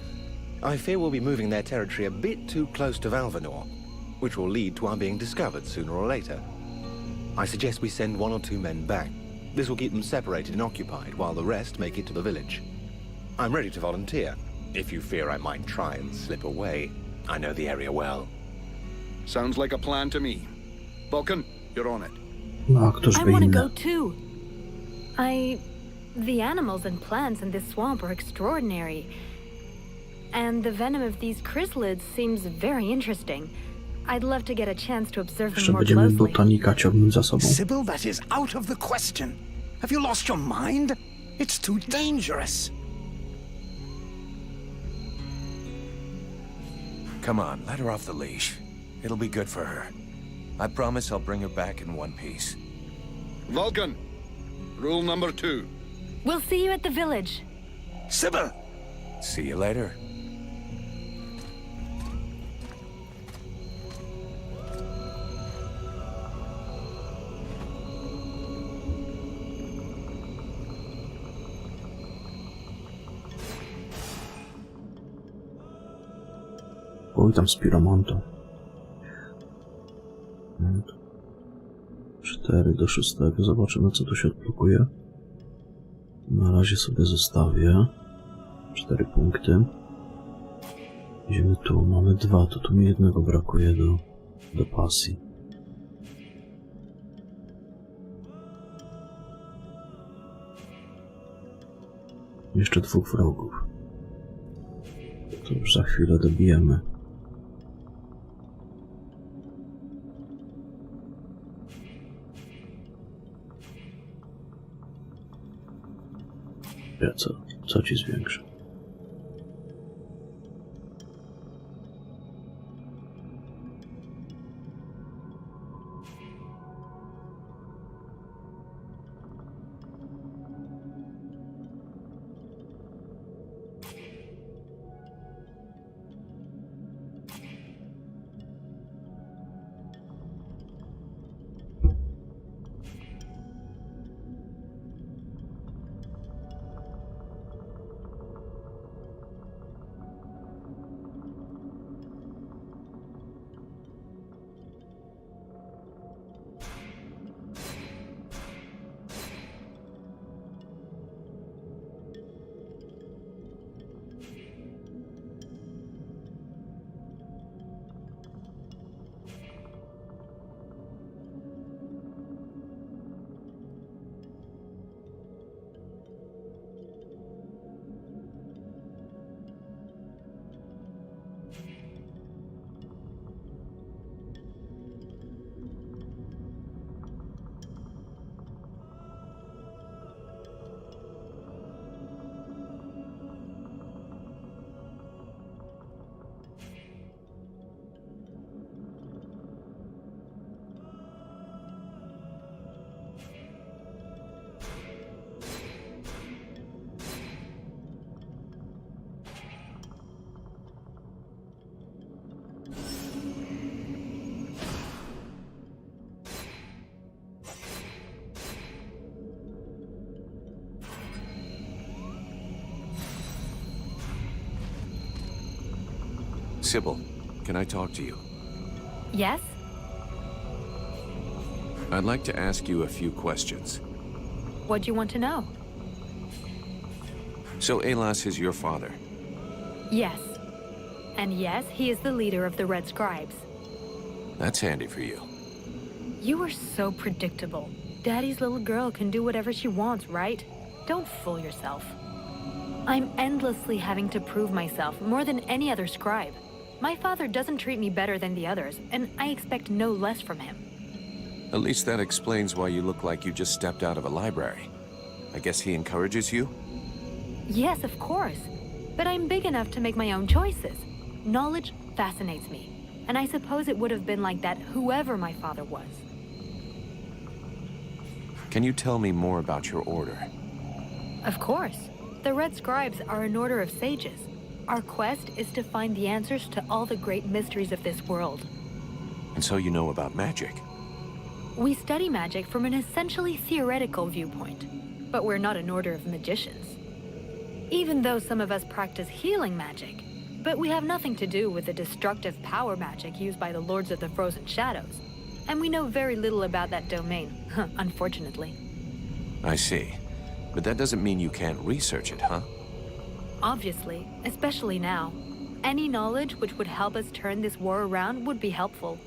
Speaker 10: I fear we'll be moving their territory a bit too close to Valvanor, which will lead to our being discovered sooner or later. I suggest we send 1 or 2 men back. This will keep them separated and occupied, while the rest make it to the village. I'm ready to volunteer, if you fear I might try and slip away. I know the area well.
Speaker 4: Sounds like a plan to me. Vulcan, you're on it.
Speaker 1: No, a któż
Speaker 8: I
Speaker 1: by
Speaker 8: want to
Speaker 1: inny?
Speaker 8: go too. The animals and plants in this swamp are extraordinary. And the venom of these chrysalids seems very interesting. I'd love to get a chance to observe them
Speaker 1: Jeszcze
Speaker 8: more
Speaker 1: będziemy
Speaker 8: closely.
Speaker 1: botanika ciągnąć za sobą.
Speaker 11: Sybil, that is out of the question. Have you lost your mind? It's too dangerous.
Speaker 3: Come on, let her off the leash. It'll be good for her. I promise I'll bring her back in one piece.
Speaker 4: Vulcan, rule number 2.
Speaker 8: We'll see you at the village.
Speaker 11: Sybil!
Speaker 3: See you later.
Speaker 1: Oj, tam z piromontą. 4 do 6. Zobaczymy, co tu się odblokuje. Na razie sobie zostawię 4 punkty. Idziemy tu, mamy 2, to tu mi 1 brakuje do pasji. Jeszcze 2 wrogów. To już za chwilę dobijemy. Ja co ci zwiększy?
Speaker 3: Sybil, can I talk to you?
Speaker 8: Yes?
Speaker 3: I'd like to ask you a few questions.
Speaker 8: What do you want to know?
Speaker 3: So Alas is your father?
Speaker 8: Yes. And yes, he is the leader of the Red Scribes.
Speaker 3: That's handy for you.
Speaker 8: You are so predictable. Daddy's little girl can do whatever she wants, right? Don't fool yourself. I'm endlessly having to prove myself more than any other scribe. My father doesn't treat me better than the others, and I expect no less from him.
Speaker 3: At least that explains why you look like you just stepped out of a library. I guess he encourages you?
Speaker 8: Yes, of course. But I'm big enough to make my own choices. Knowledge fascinates me, and I suppose it would have been like that whoever my father was.
Speaker 3: Can you tell me more about your order?
Speaker 8: Of course. The Red Scribes are an order of sages. Our quest is to find the answers to all the great mysteries of this world.
Speaker 3: And so you know about magic?
Speaker 8: We study magic from an essentially theoretical viewpoint, but we're not an order of magicians. Even though some of us practice healing magic, but we have nothing to do with the destructive power magic used by the Lords of the Frozen Shadows, and we know very little about that domain, unfortunately.
Speaker 3: I see. But that doesn't mean you can't research it, huh?
Speaker 8: Obviously, especially now. Any knowledge which would help us turn this war around would be helpful.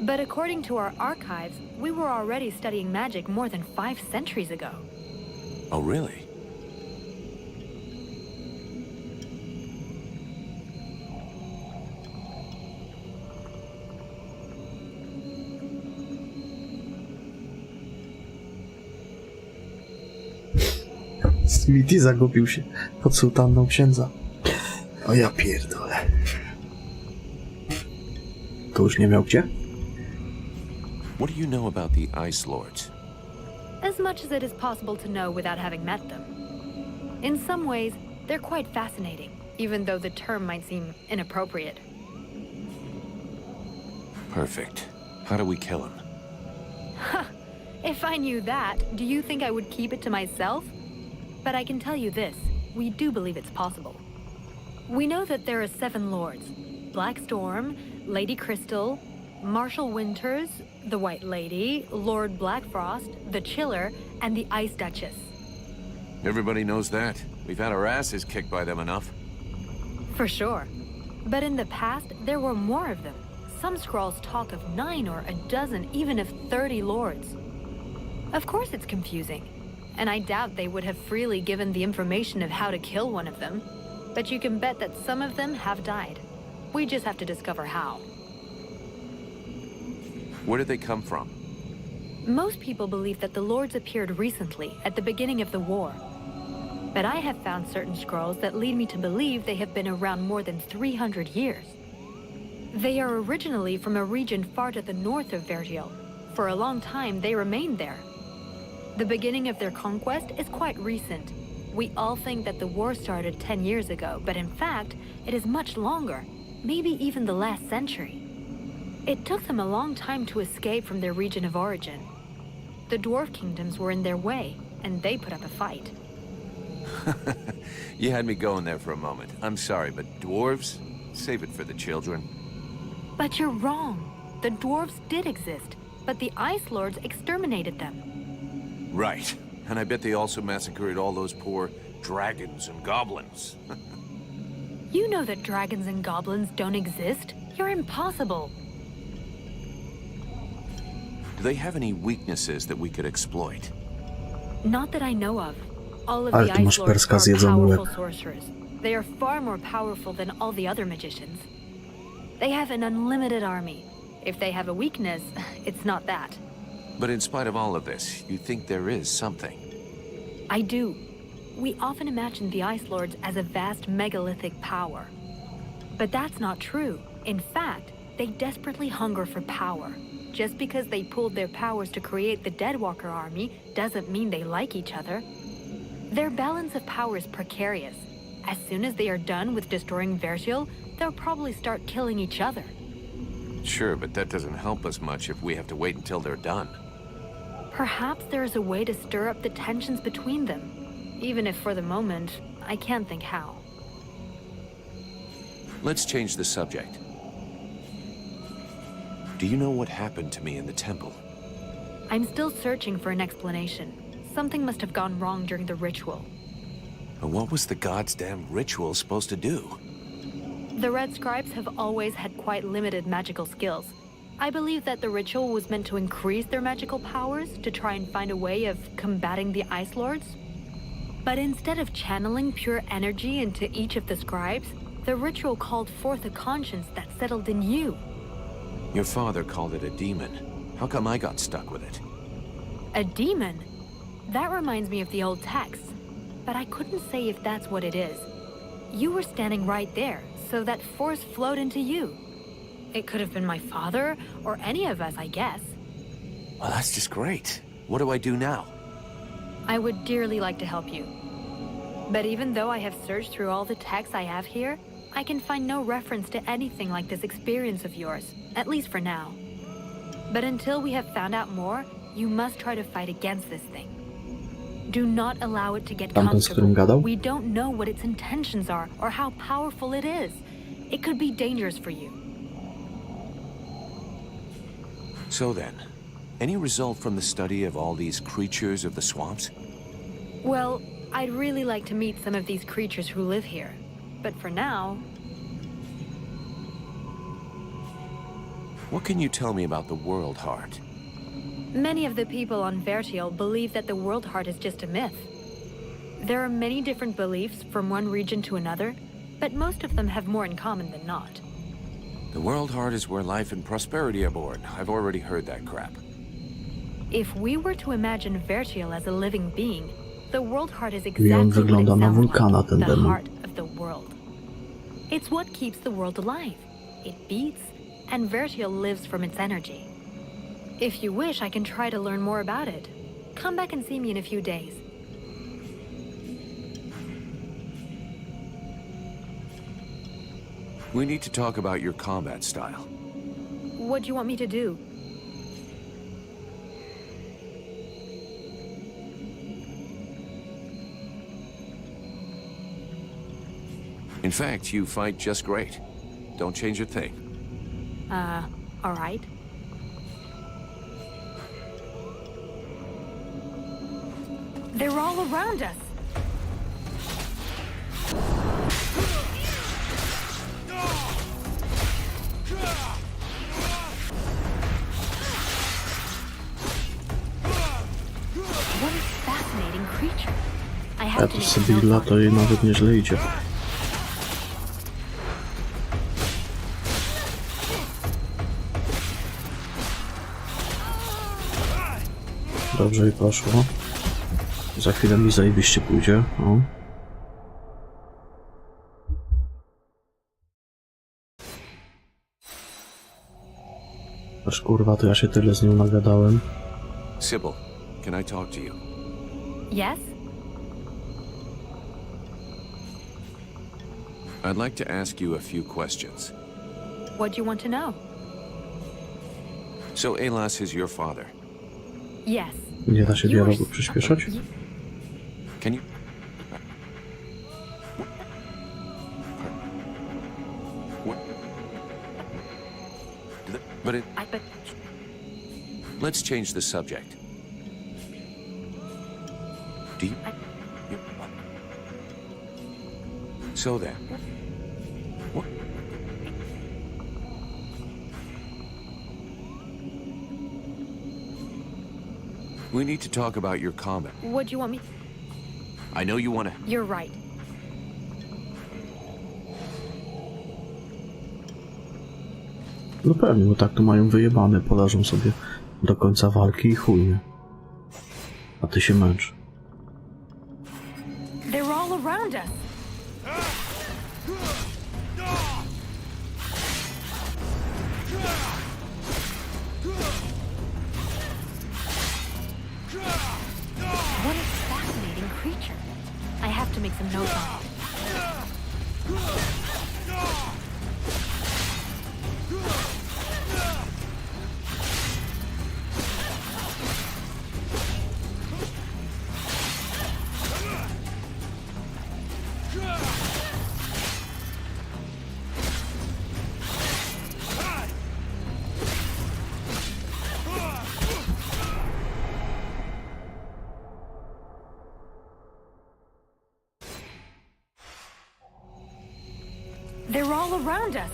Speaker 8: But according to our archives, we were already studying magic more than 5 centuries ago.
Speaker 3: Oh, really?
Speaker 1: Smithy zagubił się pod sutanną księdza. O ja pierdolę. To już nie miał gdzie?
Speaker 3: What do you know about the Ice Lords?
Speaker 8: As much as it is possible to know without having met them. In some ways, they're quite fascinating, even though the term might seem inappropriate.
Speaker 3: Perfect. How do we kill him?
Speaker 8: If I knew that, do you think I would keep it to myself? But I can tell you this, we do believe it's possible. We know that there are 7 lords. Black Storm, Lady Crystal, Marshal Winters, the White Lady, Lord Blackfrost, the Chiller, and the Ice Duchess.
Speaker 3: Everybody knows that. We've had our asses kicked by them enough.
Speaker 8: For sure. But in the past, there were more of them. Some scrolls talk of 9 or a dozen, even of 30 lords. Of course it's confusing. And I doubt they would have freely given the information of how to kill one of them. But you can bet that some of them have died. We just have to discover how.
Speaker 3: Where did they come from?
Speaker 8: Most people believe that the lords appeared recently, at the beginning of the war. But I have found certain scrolls that lead me to believe they have been around more than 300 years. They are originally from a region far to the north of Vergil. For a long time, they remained there. The beginning of their conquest is quite recent. We all think that the war started 10 years ago, but in fact, it is much longer, maybe even the last century. It took them a long time to escape from their region of origin. The dwarf kingdoms were in their way, and they put up a fight.
Speaker 3: You had me going there for a moment. I'm sorry, but dwarves? Save it for the children.
Speaker 8: But you're wrong. The dwarves did exist, but the Ice Lords exterminated them.
Speaker 3: Right. And I bet they also massacred all those poor dragons and goblins.
Speaker 8: You know that dragons and goblins don't exist. You're impossible.
Speaker 3: Do they have any weaknesses that we could exploit?
Speaker 8: Not that I know of. All of
Speaker 1: Ale
Speaker 8: the
Speaker 1: ty masz
Speaker 8: Ice Lords
Speaker 1: perska
Speaker 8: are
Speaker 1: zjedzony
Speaker 8: powerful
Speaker 1: łeb.
Speaker 8: sorcerers. They are far more powerful than all the other magicians. They have an unlimited army. If they have a weakness, it's not that.
Speaker 3: But in spite of all of this, you think there is something?
Speaker 8: I do. We often imagine the Ice Lords as a vast megalithic power. But that's not true. In fact, they desperately hunger for power. Just because they pooled their powers to create the Deadwalker army doesn't mean they like each other. Their balance of power is precarious. As soon as they are done with destroying Vergil, they'll probably start killing each other.
Speaker 3: Sure, but that doesn't help us much if we have to wait until they're done.
Speaker 8: Perhaps there is a way to stir up the tensions between them. Even if for the moment, I can't think how.
Speaker 3: Let's change the subject. Do you know what happened to me in the temple?
Speaker 8: I'm still searching for an explanation. Something must have gone wrong during the ritual.
Speaker 3: But what was the god's damn ritual supposed to do?
Speaker 8: The Red Scribes have always had quite limited magical skills. I believe that the ritual was meant to increase their magical powers to try and find a way of combating the Ice Lords. But instead of channeling pure energy into each of the scribes, the ritual called forth a conscience that settled in you.
Speaker 3: Your father called it a demon. How come I got stuck with it?
Speaker 8: A demon? That reminds me of the old text, but I couldn't say if that's what it is. You were standing right there, so that force flowed into you. It could have been my father, or any of us, I guess.
Speaker 3: Well, that's just great. What do I do now?
Speaker 8: I would dearly like to help you. But even though I have searched through all the texts I have here, I can find no reference to anything like this experience of yours, at least for now. But until we have found out more, you must try to fight against this thing. Do not allow it to get comfortable. We don't know what its intentions are or how powerful it is. It could be dangerous for you.
Speaker 3: So then, any result from the study of all these creatures of the swamps?
Speaker 8: Well, I'd really like to meet some of these creatures who live here. But for now...
Speaker 3: What can you tell me about the World Heart?
Speaker 8: Many of the people on Vertiel believe that the World Heart is just a myth. There are many different beliefs from one region to another, but most of them have more in common than not.
Speaker 3: The World Heart is where life and prosperity are born. I've already heard that crap.
Speaker 8: If we were to imagine Vertiel as a living being, the World Heart is exactly what it sounds like, the heart of the world. It's what keeps the world alive. It beats, and Vertiel lives from its energy. If you wish, I can try to learn more about it. Come back and see me in a few days.
Speaker 3: We need to talk about your combat style.
Speaker 8: What do you want me to do?
Speaker 3: In fact, you fight just great. Don't change a thing.
Speaker 8: All right. They're all around us. What a fascinating creature. I have to
Speaker 1: Sybilla to jej nawet nieźle idzie. Dobrze i poszło. Za chwilę mi zajebiście pójdzie. O. Aż kurwa, to ja się tyle z nią nagadałem.
Speaker 3: Sybil, can I talk to you?
Speaker 8: Yes?
Speaker 3: I'd like to ask you a few questions.
Speaker 8: What do you want to know?
Speaker 3: So Alas is your father?
Speaker 8: Yes.
Speaker 1: Nie da się dialogu przyspieszać?
Speaker 3: Can you... But it... Let's change the subject. Do you... So then... What? We need to talk about your combat.
Speaker 8: What do you want me...
Speaker 3: I know you want to...
Speaker 8: You're right.
Speaker 1: No pewnie, bo tak to mają wyjebane, poleżą sobie do końca walki i chuj nie. A ty się męcz.
Speaker 8: They're all around us. What a fascinating creature. I have to make some notes on it. They're all around us.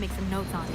Speaker 8: make some notes on it.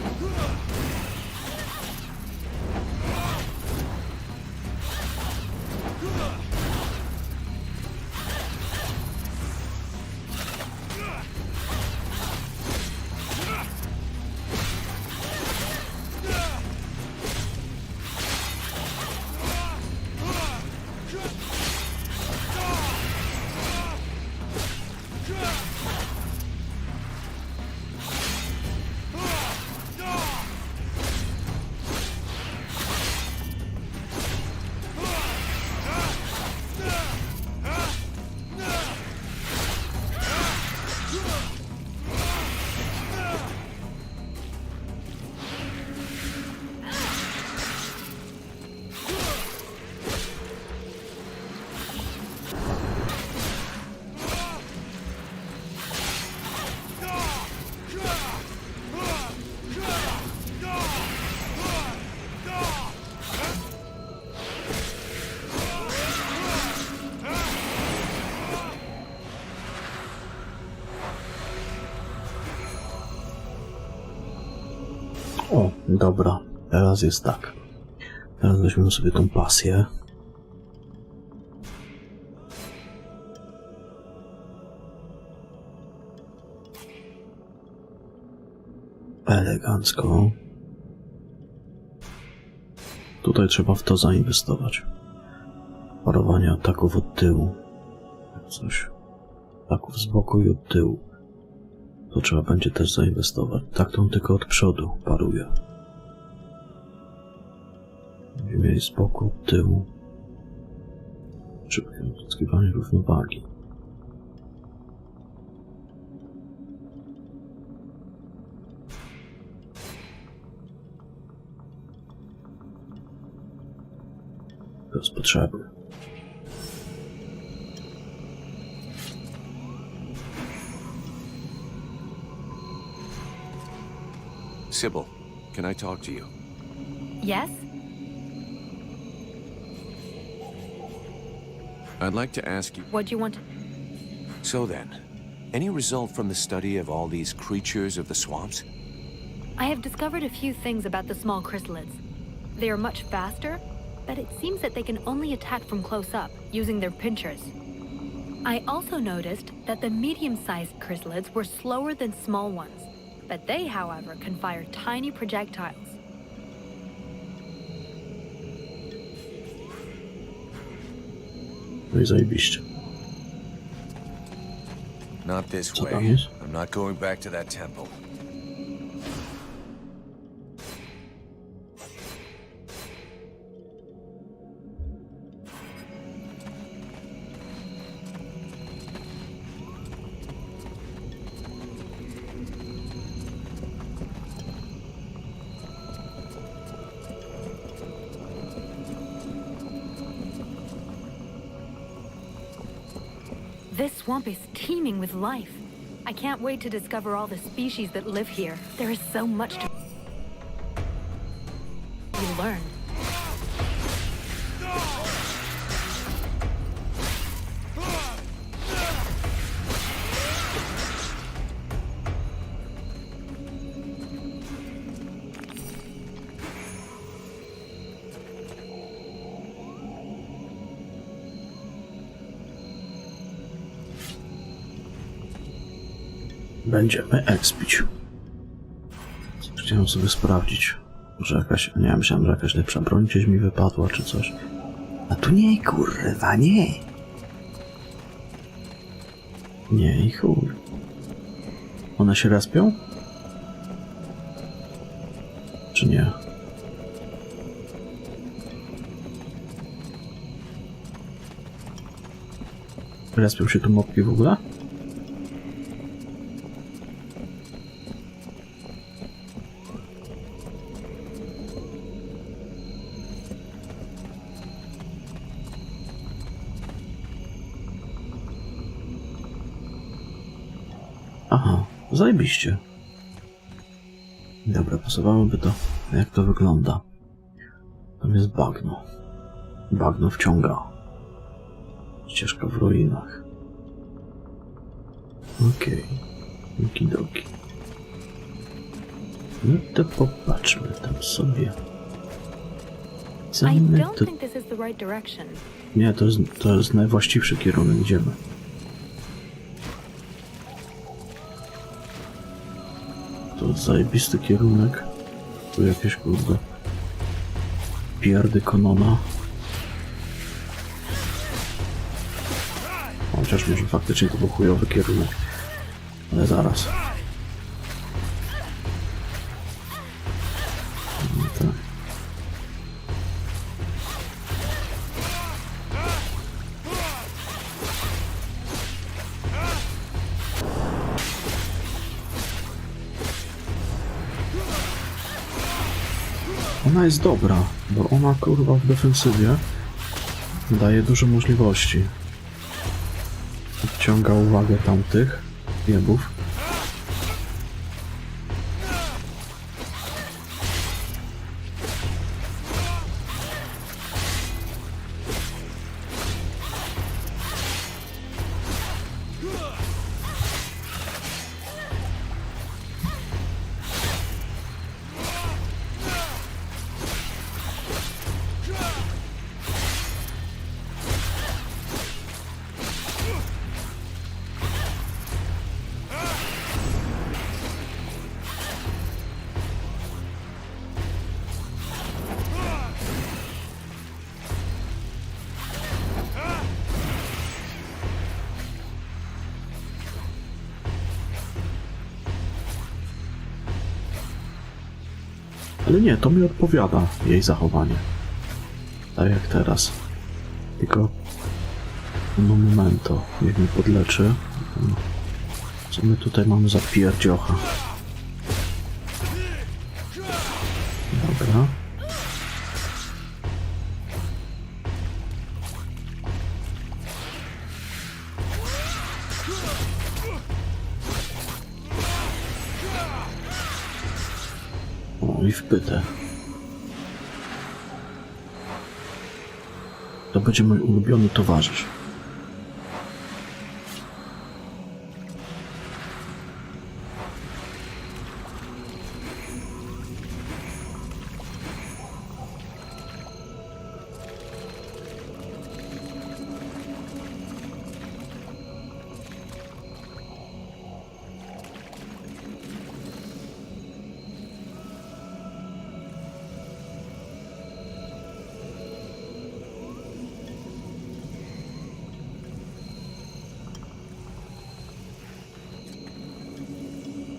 Speaker 1: O, dobra, teraz jest tak. Teraz weźmiemy sobie tą pasję. Elegancko. Tutaj trzeba w to zainwestować. Parowanie ataków od tyłu. Coś. Ataków z boku i od tyłu. To trzeba będzie też zainwestować. Tak to on tylko od przodu paruje. Będziemy mieli z boku, od tyłu. Szybkie odzyskiwanie równowagi. To jest potrzebne.
Speaker 3: Sybil, can I talk to you?
Speaker 8: Yes?
Speaker 3: I'd like to ask you...
Speaker 8: What do you want?
Speaker 3: So then, any result from the study of all these creatures of the swamps?
Speaker 8: I have discovered a few things about the small chrysalids. They are much faster, but it seems that they can only attack from close up, using their pinchers. I also noticed that the medium-sized chrysalids were slower than small ones, but they, however, can fire tiny projectiles.
Speaker 1: No i zajebiście.
Speaker 3: Not this
Speaker 1: Co tam
Speaker 3: way.
Speaker 1: jest?
Speaker 3: I'm not going back to that temple.
Speaker 8: This swamp is teeming with life. I can't wait to discover all the species that live here. There is so much to learn.
Speaker 1: Będziemy expić. Chciałem sobie sprawdzić. Może jakaś... Nie, myślałem, że jakaś lepsza broń gdzieś mi wypadła, czy coś. A tu nie, kurwa, nie! Nie i chuj. One się respią? Czy nie? Respią się tu mopki w ogóle? Aha, zajebiście. Dobra, pasowałoby to, jak to wygląda. Tam jest bagno. Bagno wciąga. Ścieżka w ruinach. Okej. Okidoki. No to popatrzmy tam sobie. Co
Speaker 8: I
Speaker 1: my
Speaker 8: don't
Speaker 1: tu...
Speaker 8: think this is the right direction.
Speaker 1: Nie, to jest najwłaściwszy kierunek, idziemy. To jest zajebisty kierunek. Tu jakieś kurde pierdy Konona. Chociaż może faktycznie to był chujowy kierunek. Ale zaraz. No tak. Ona jest dobra, bo ona kurwa w defensywie daje dużo możliwości. Odciąga uwagę tamtych jebów. Ale nie, to mi odpowiada jej zachowanie. Tak jak teraz. Tylko no momento, niech mnie podleczy. Co my tutaj mamy za pierdziocha? Dobra. O, i w pytę. To będzie mój ulubiony towarzysz.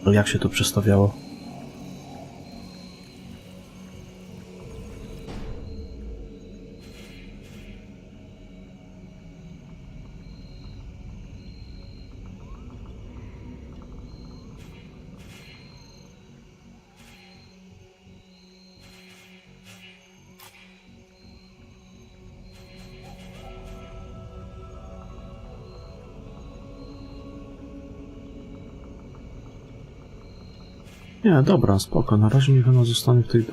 Speaker 1: Ale jak się to przestawiało? Nie, dobra, spoko. Na razie niech ona zostanie w tej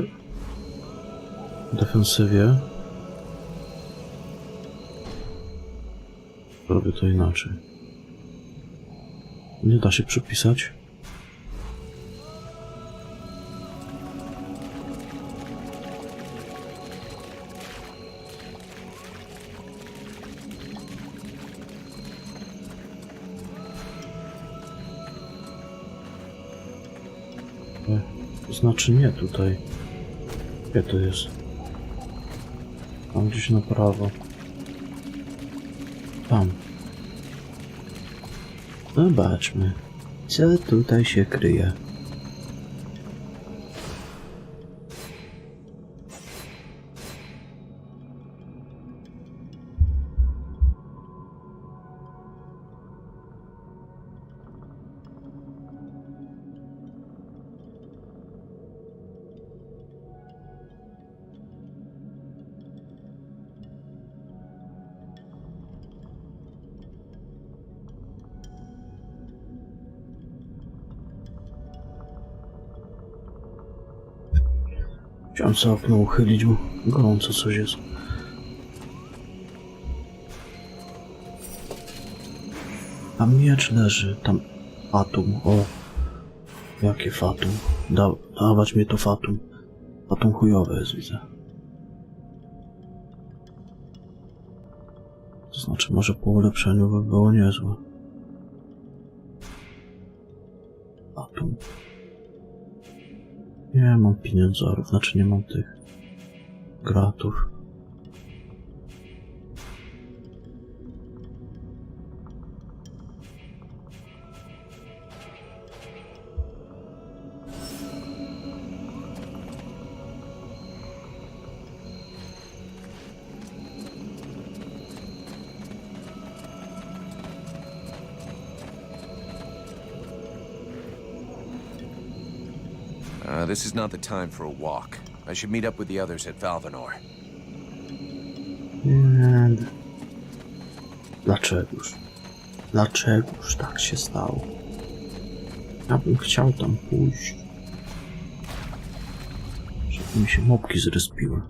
Speaker 1: defensywie. Robię to inaczej. Nie da się przypisać. To znaczy nie tutaj. Gdzie to jest? Tam gdzieś na prawo. Tam. Zobaczmy, co tutaj się kryje. Chciałem sobie okno uchylić, bo gorąco coś jest. Tam miecz leży, tam atom, o. Jakie fatum? Dawać mi to fatum. Fatum chujowe jest, widzę. To znaczy, może po ulepszeniu by było niezłe. Fatum. Nie mam pieniądzorów, znaczy nie mam tych gratów.
Speaker 3: This is not the time for a walk. I should meet up with the others at Valvanor.
Speaker 1: Nie. Dlaczegoż? Dlaczegoż tak się stało? Ja bym chciał tam pójść. Żeby mi się mopki zrespiły.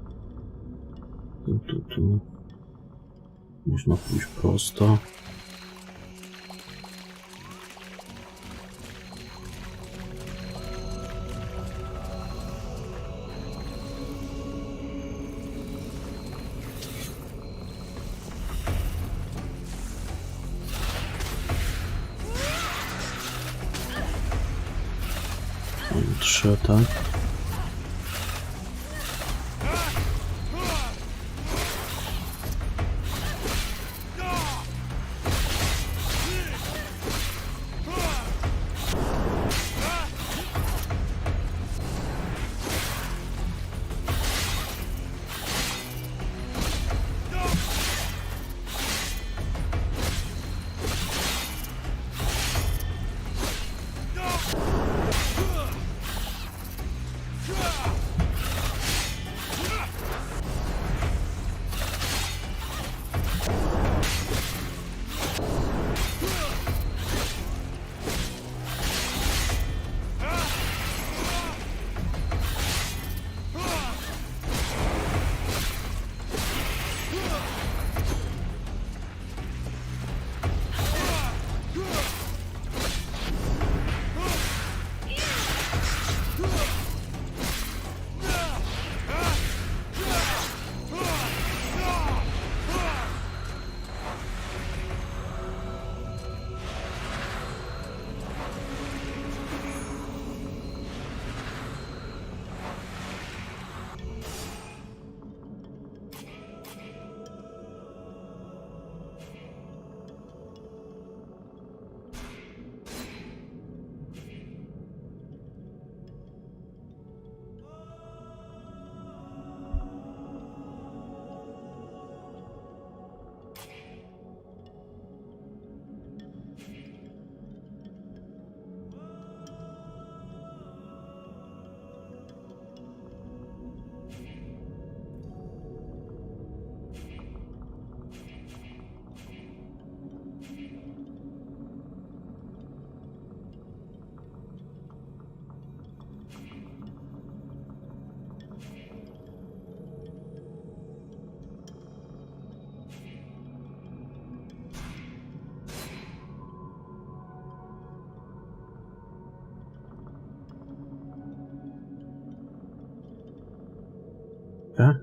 Speaker 1: Tu. Można pójść prosto. Trzy, tak?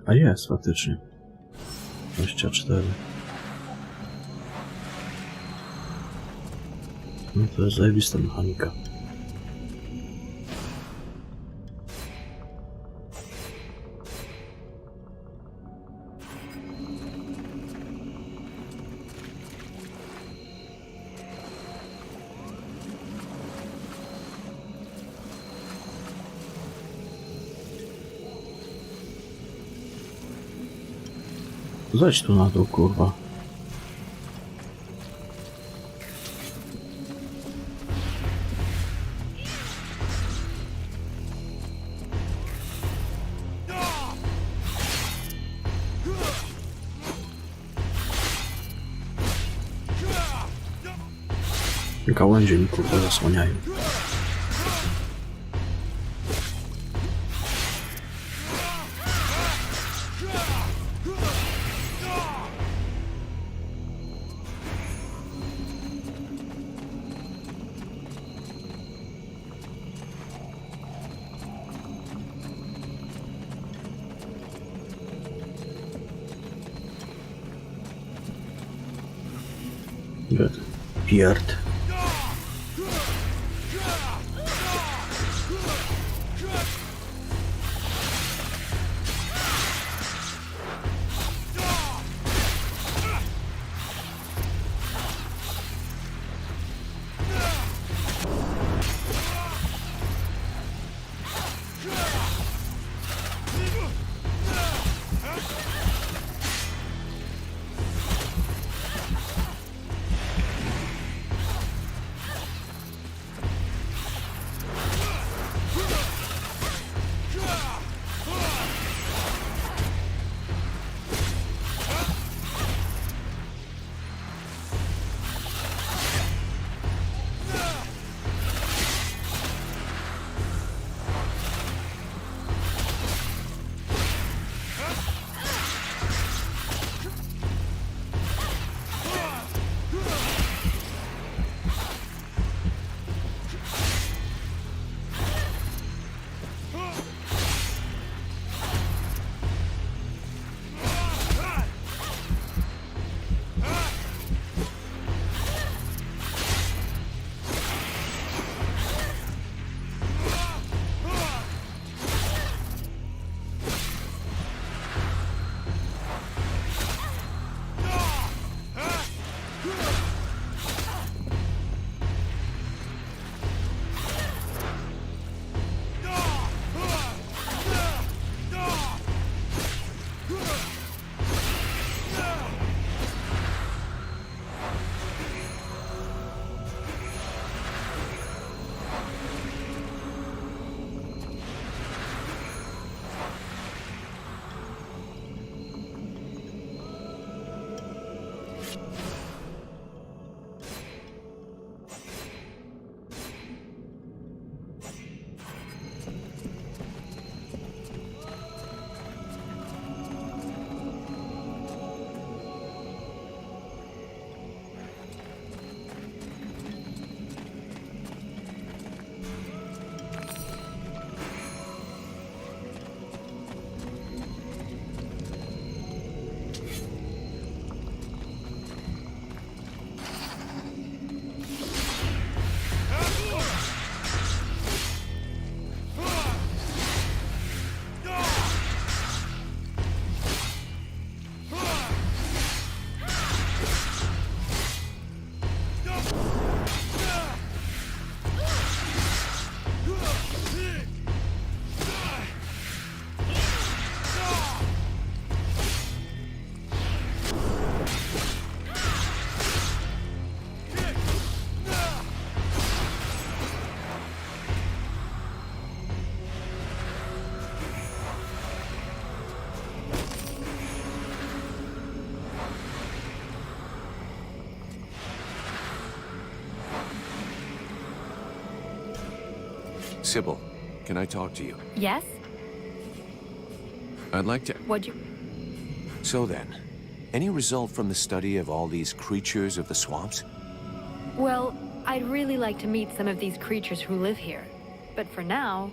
Speaker 1: A jest faktycznie. 24. No to jest zajebista mechanika. Zejdź tu na dół, kurwa. Gałęzie mi, kurwa, zasłaniają. Pierd.
Speaker 3: Sybil, can I talk to you?
Speaker 8: Yes?
Speaker 3: I'd like to...
Speaker 8: What'd you...
Speaker 3: So then, any result from the study of all these creatures of the swamps?
Speaker 8: Well, I'd really like to meet some of these creatures who live here. But for now...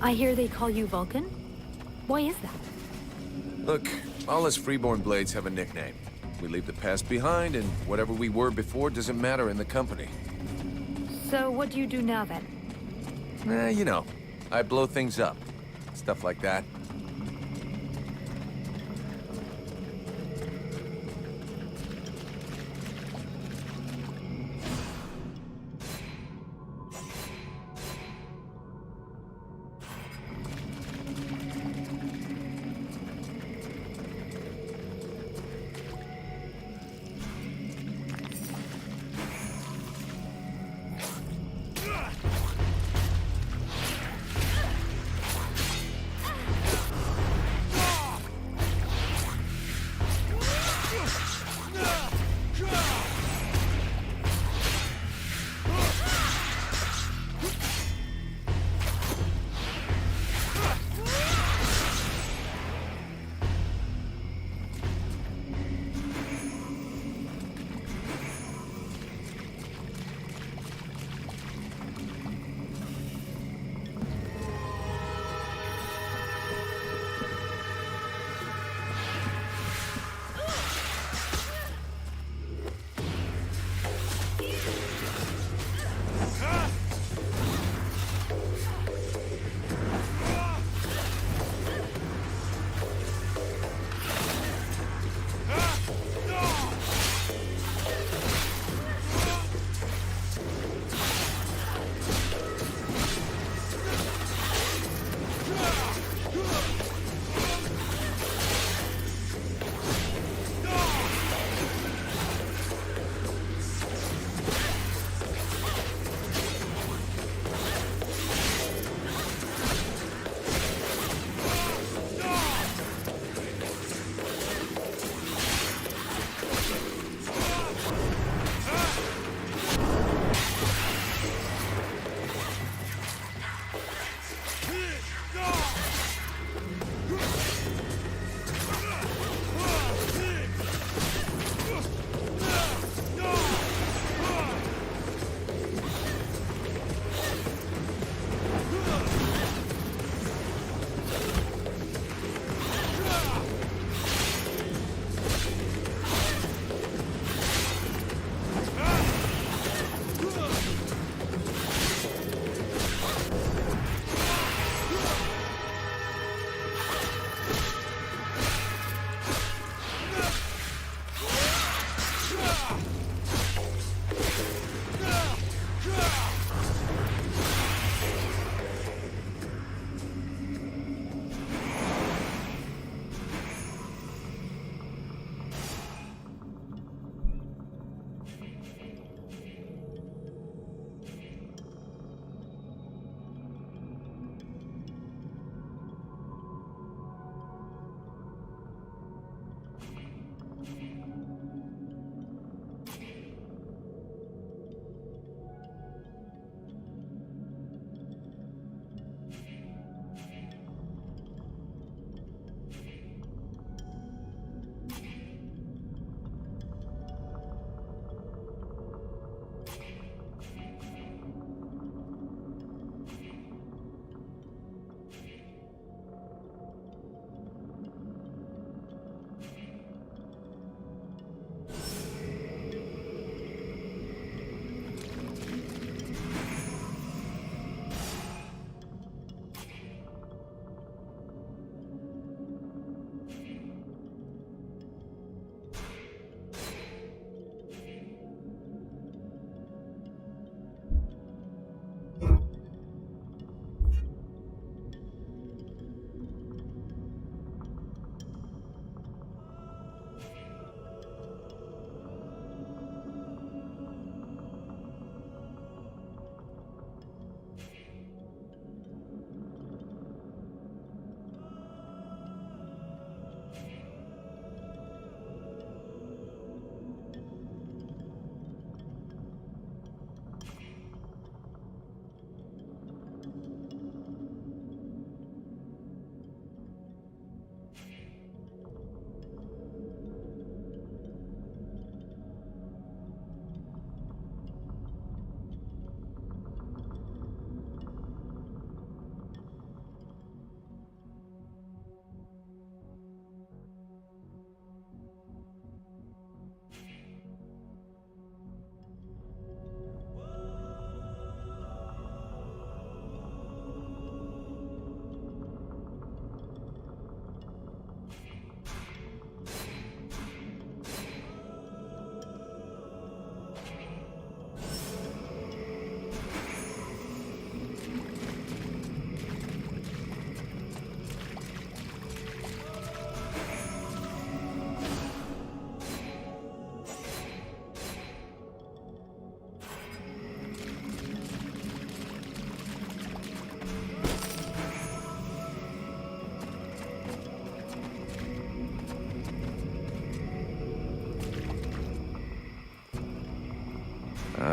Speaker 8: I hear they call you Vulcan? Why is that?
Speaker 3: Look, all us freeborn blades have a nickname. We leave the past behind, and whatever we were before doesn't matter in the company.
Speaker 8: So what do you do now then?
Speaker 3: You know, I blow things up. Stuff like that.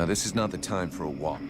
Speaker 3: This is not the time for a walk.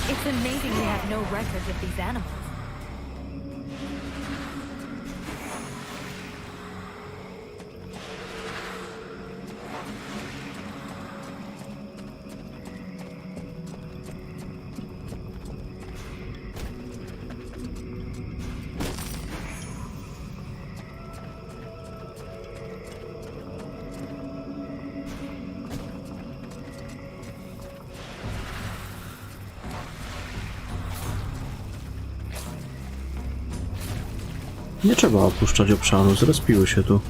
Speaker 8: It's amazing we have no records of these animals.
Speaker 1: Nie trzeba opuszczać obszaru, zrespiły się tu.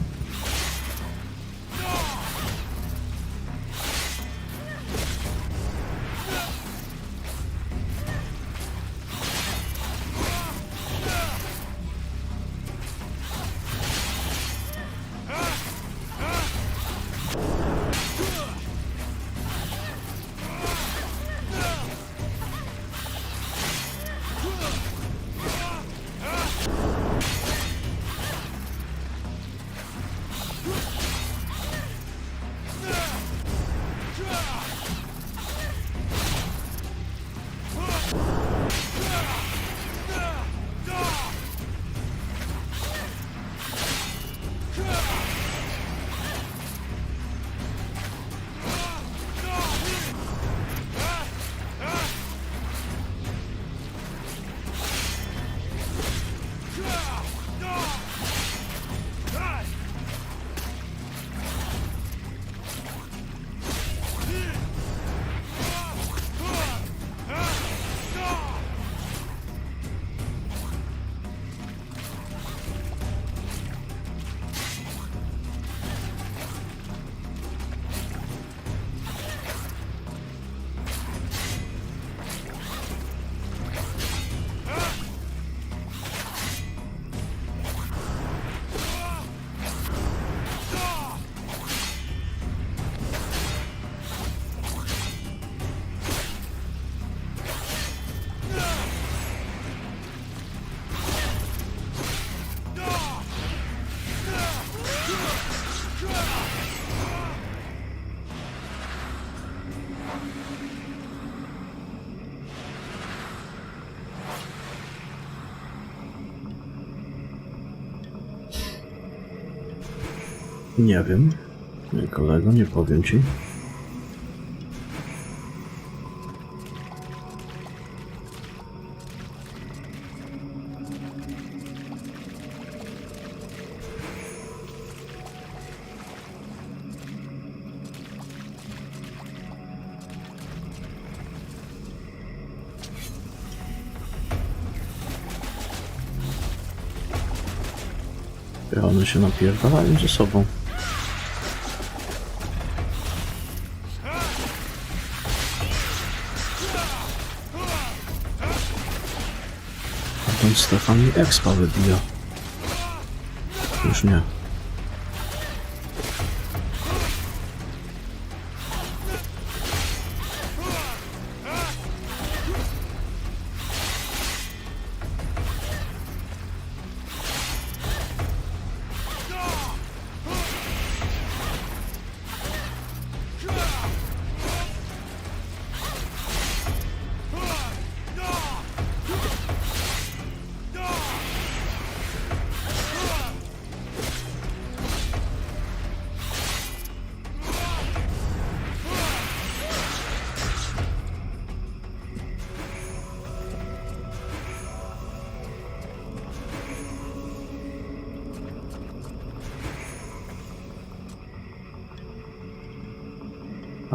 Speaker 1: Nie wiem. Nie, kolego, nie powiem ci. One się napierdalają ze sobą. A ten Stefan mi expa wybija. Już nie.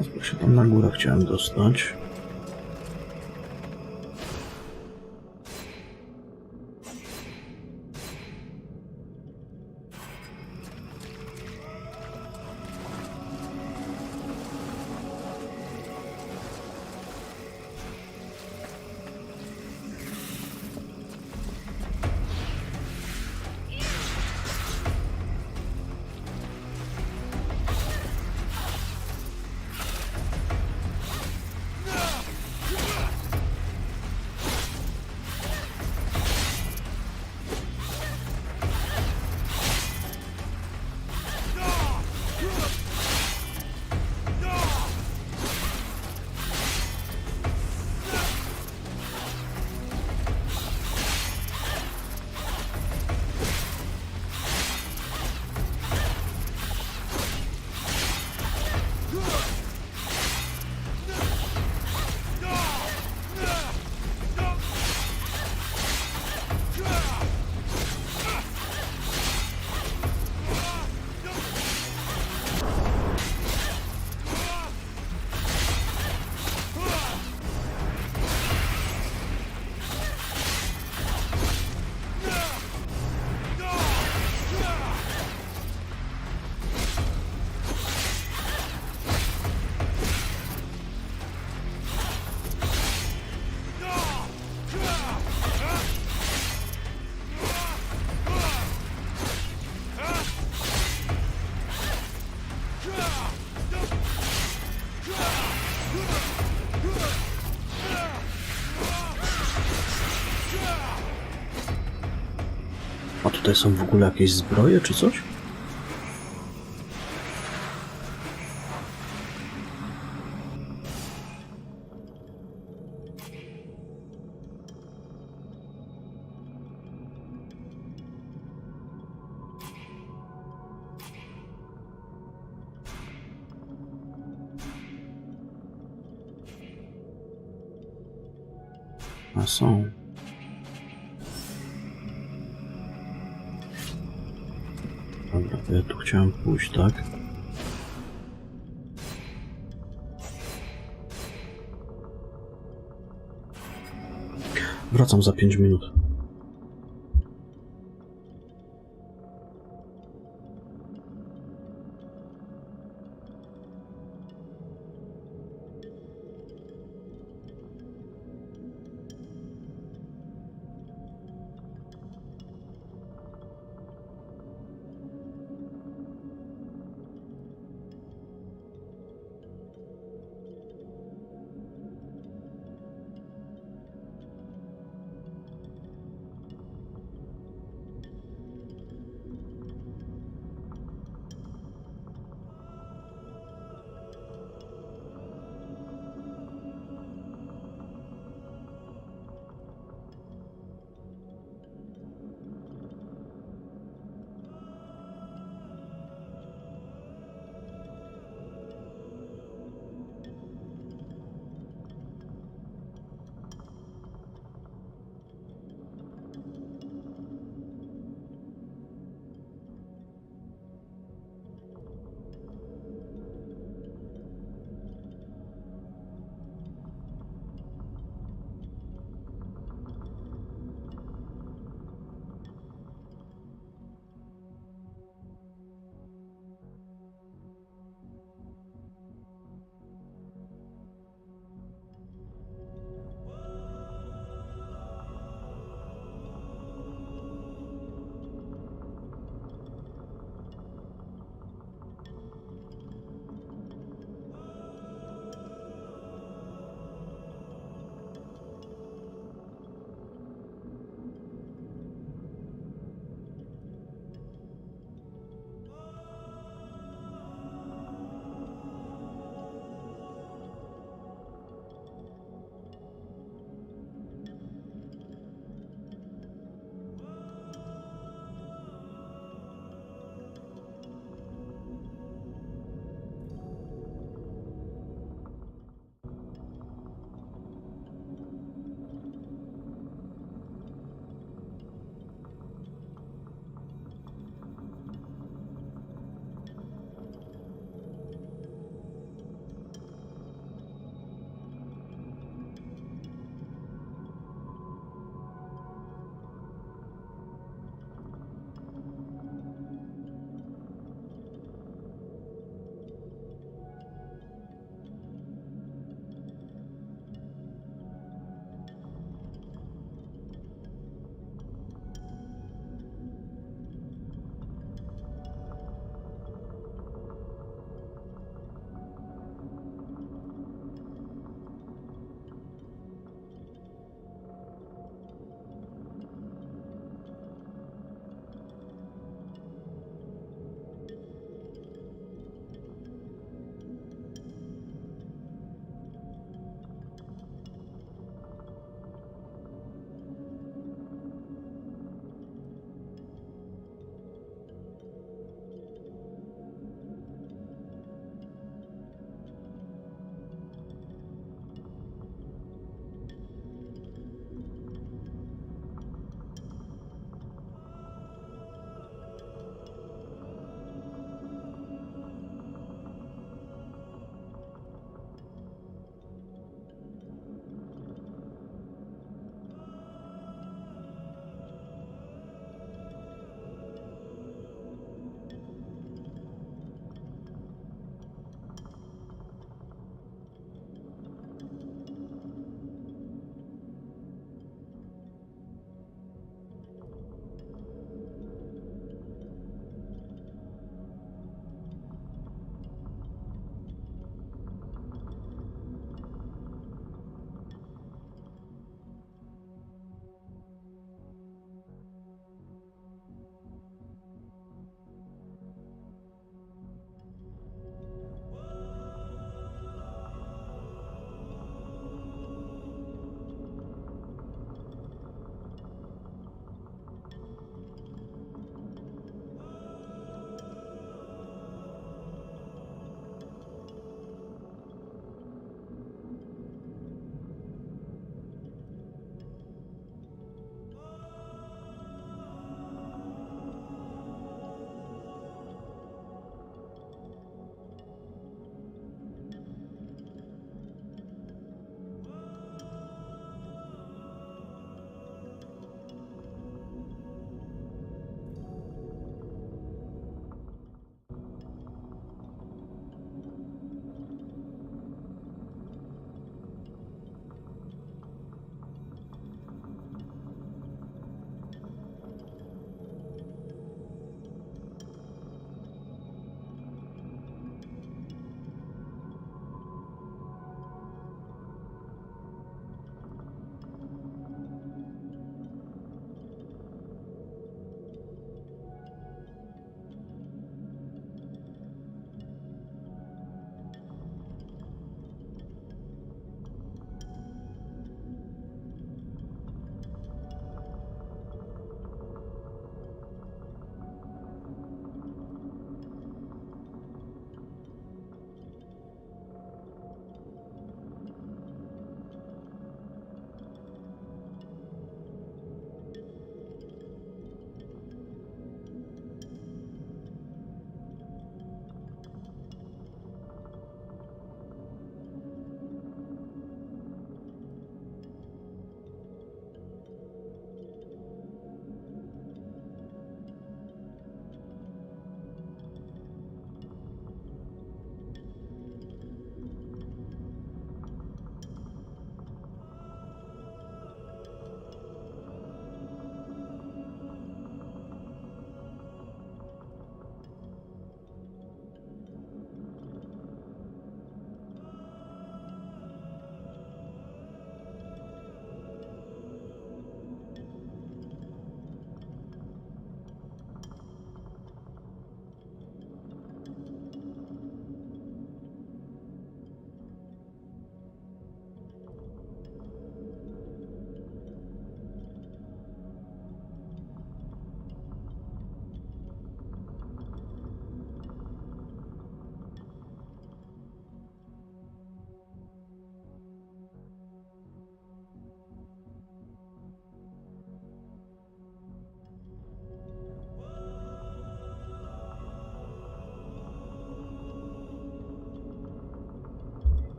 Speaker 1: Zaraz, bo się tam na górę chciałem dostać. A tutaj są w ogóle jakieś zbroje czy coś? A są. Dobra, to ja tu chciałem pójść, tak? Wracam za 5 minut.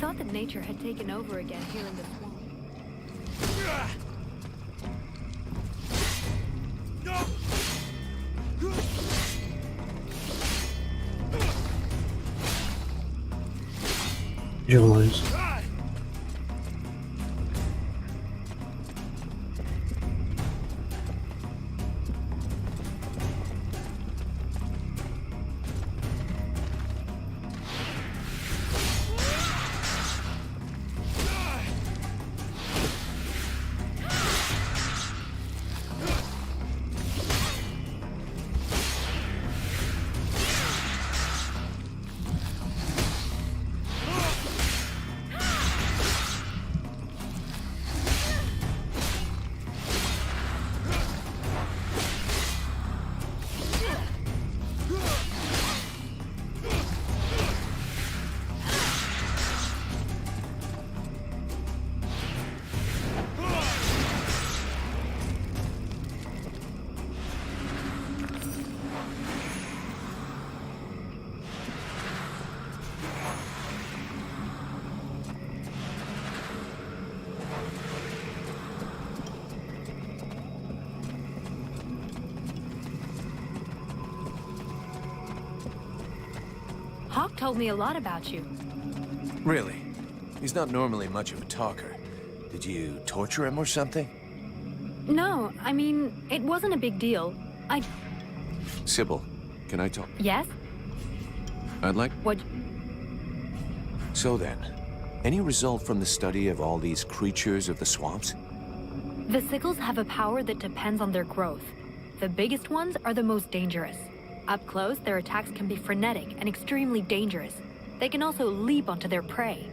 Speaker 8: thought that nature had taken over again here in the swamp.
Speaker 1: Gdzie ona jest?
Speaker 8: Hawk told me a lot about you.
Speaker 3: Really? He's not normally much of a talker. Did you torture him or something?
Speaker 8: No, I mean, it wasn't a big deal.
Speaker 3: Sybil, can I talk?
Speaker 8: Yes?
Speaker 3: I'd like...
Speaker 8: What?
Speaker 3: So then, any result from the study of all these creatures of the swamps?
Speaker 8: The sickles have a power that depends on their growth. The biggest ones are the most dangerous. Up close, their attacks can be frenetic and extremely dangerous. They can also leap onto their prey.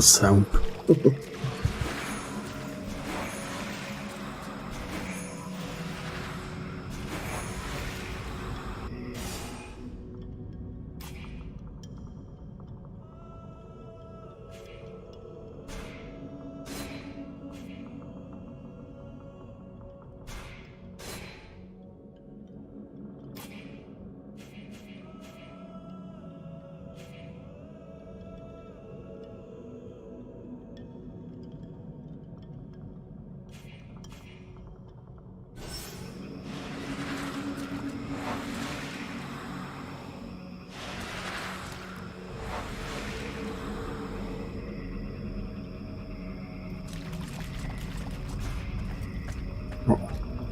Speaker 1: Sęp.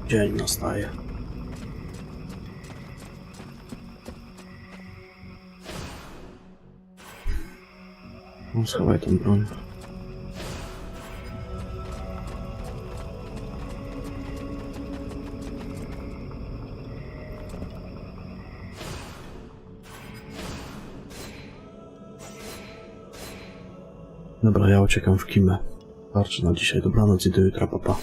Speaker 1: Dzień nastaje. No, schowaj tą broń. Dobra, ja uciekam w kimę. Starczy na dzisiaj. Dobranoc i do jutra, papa.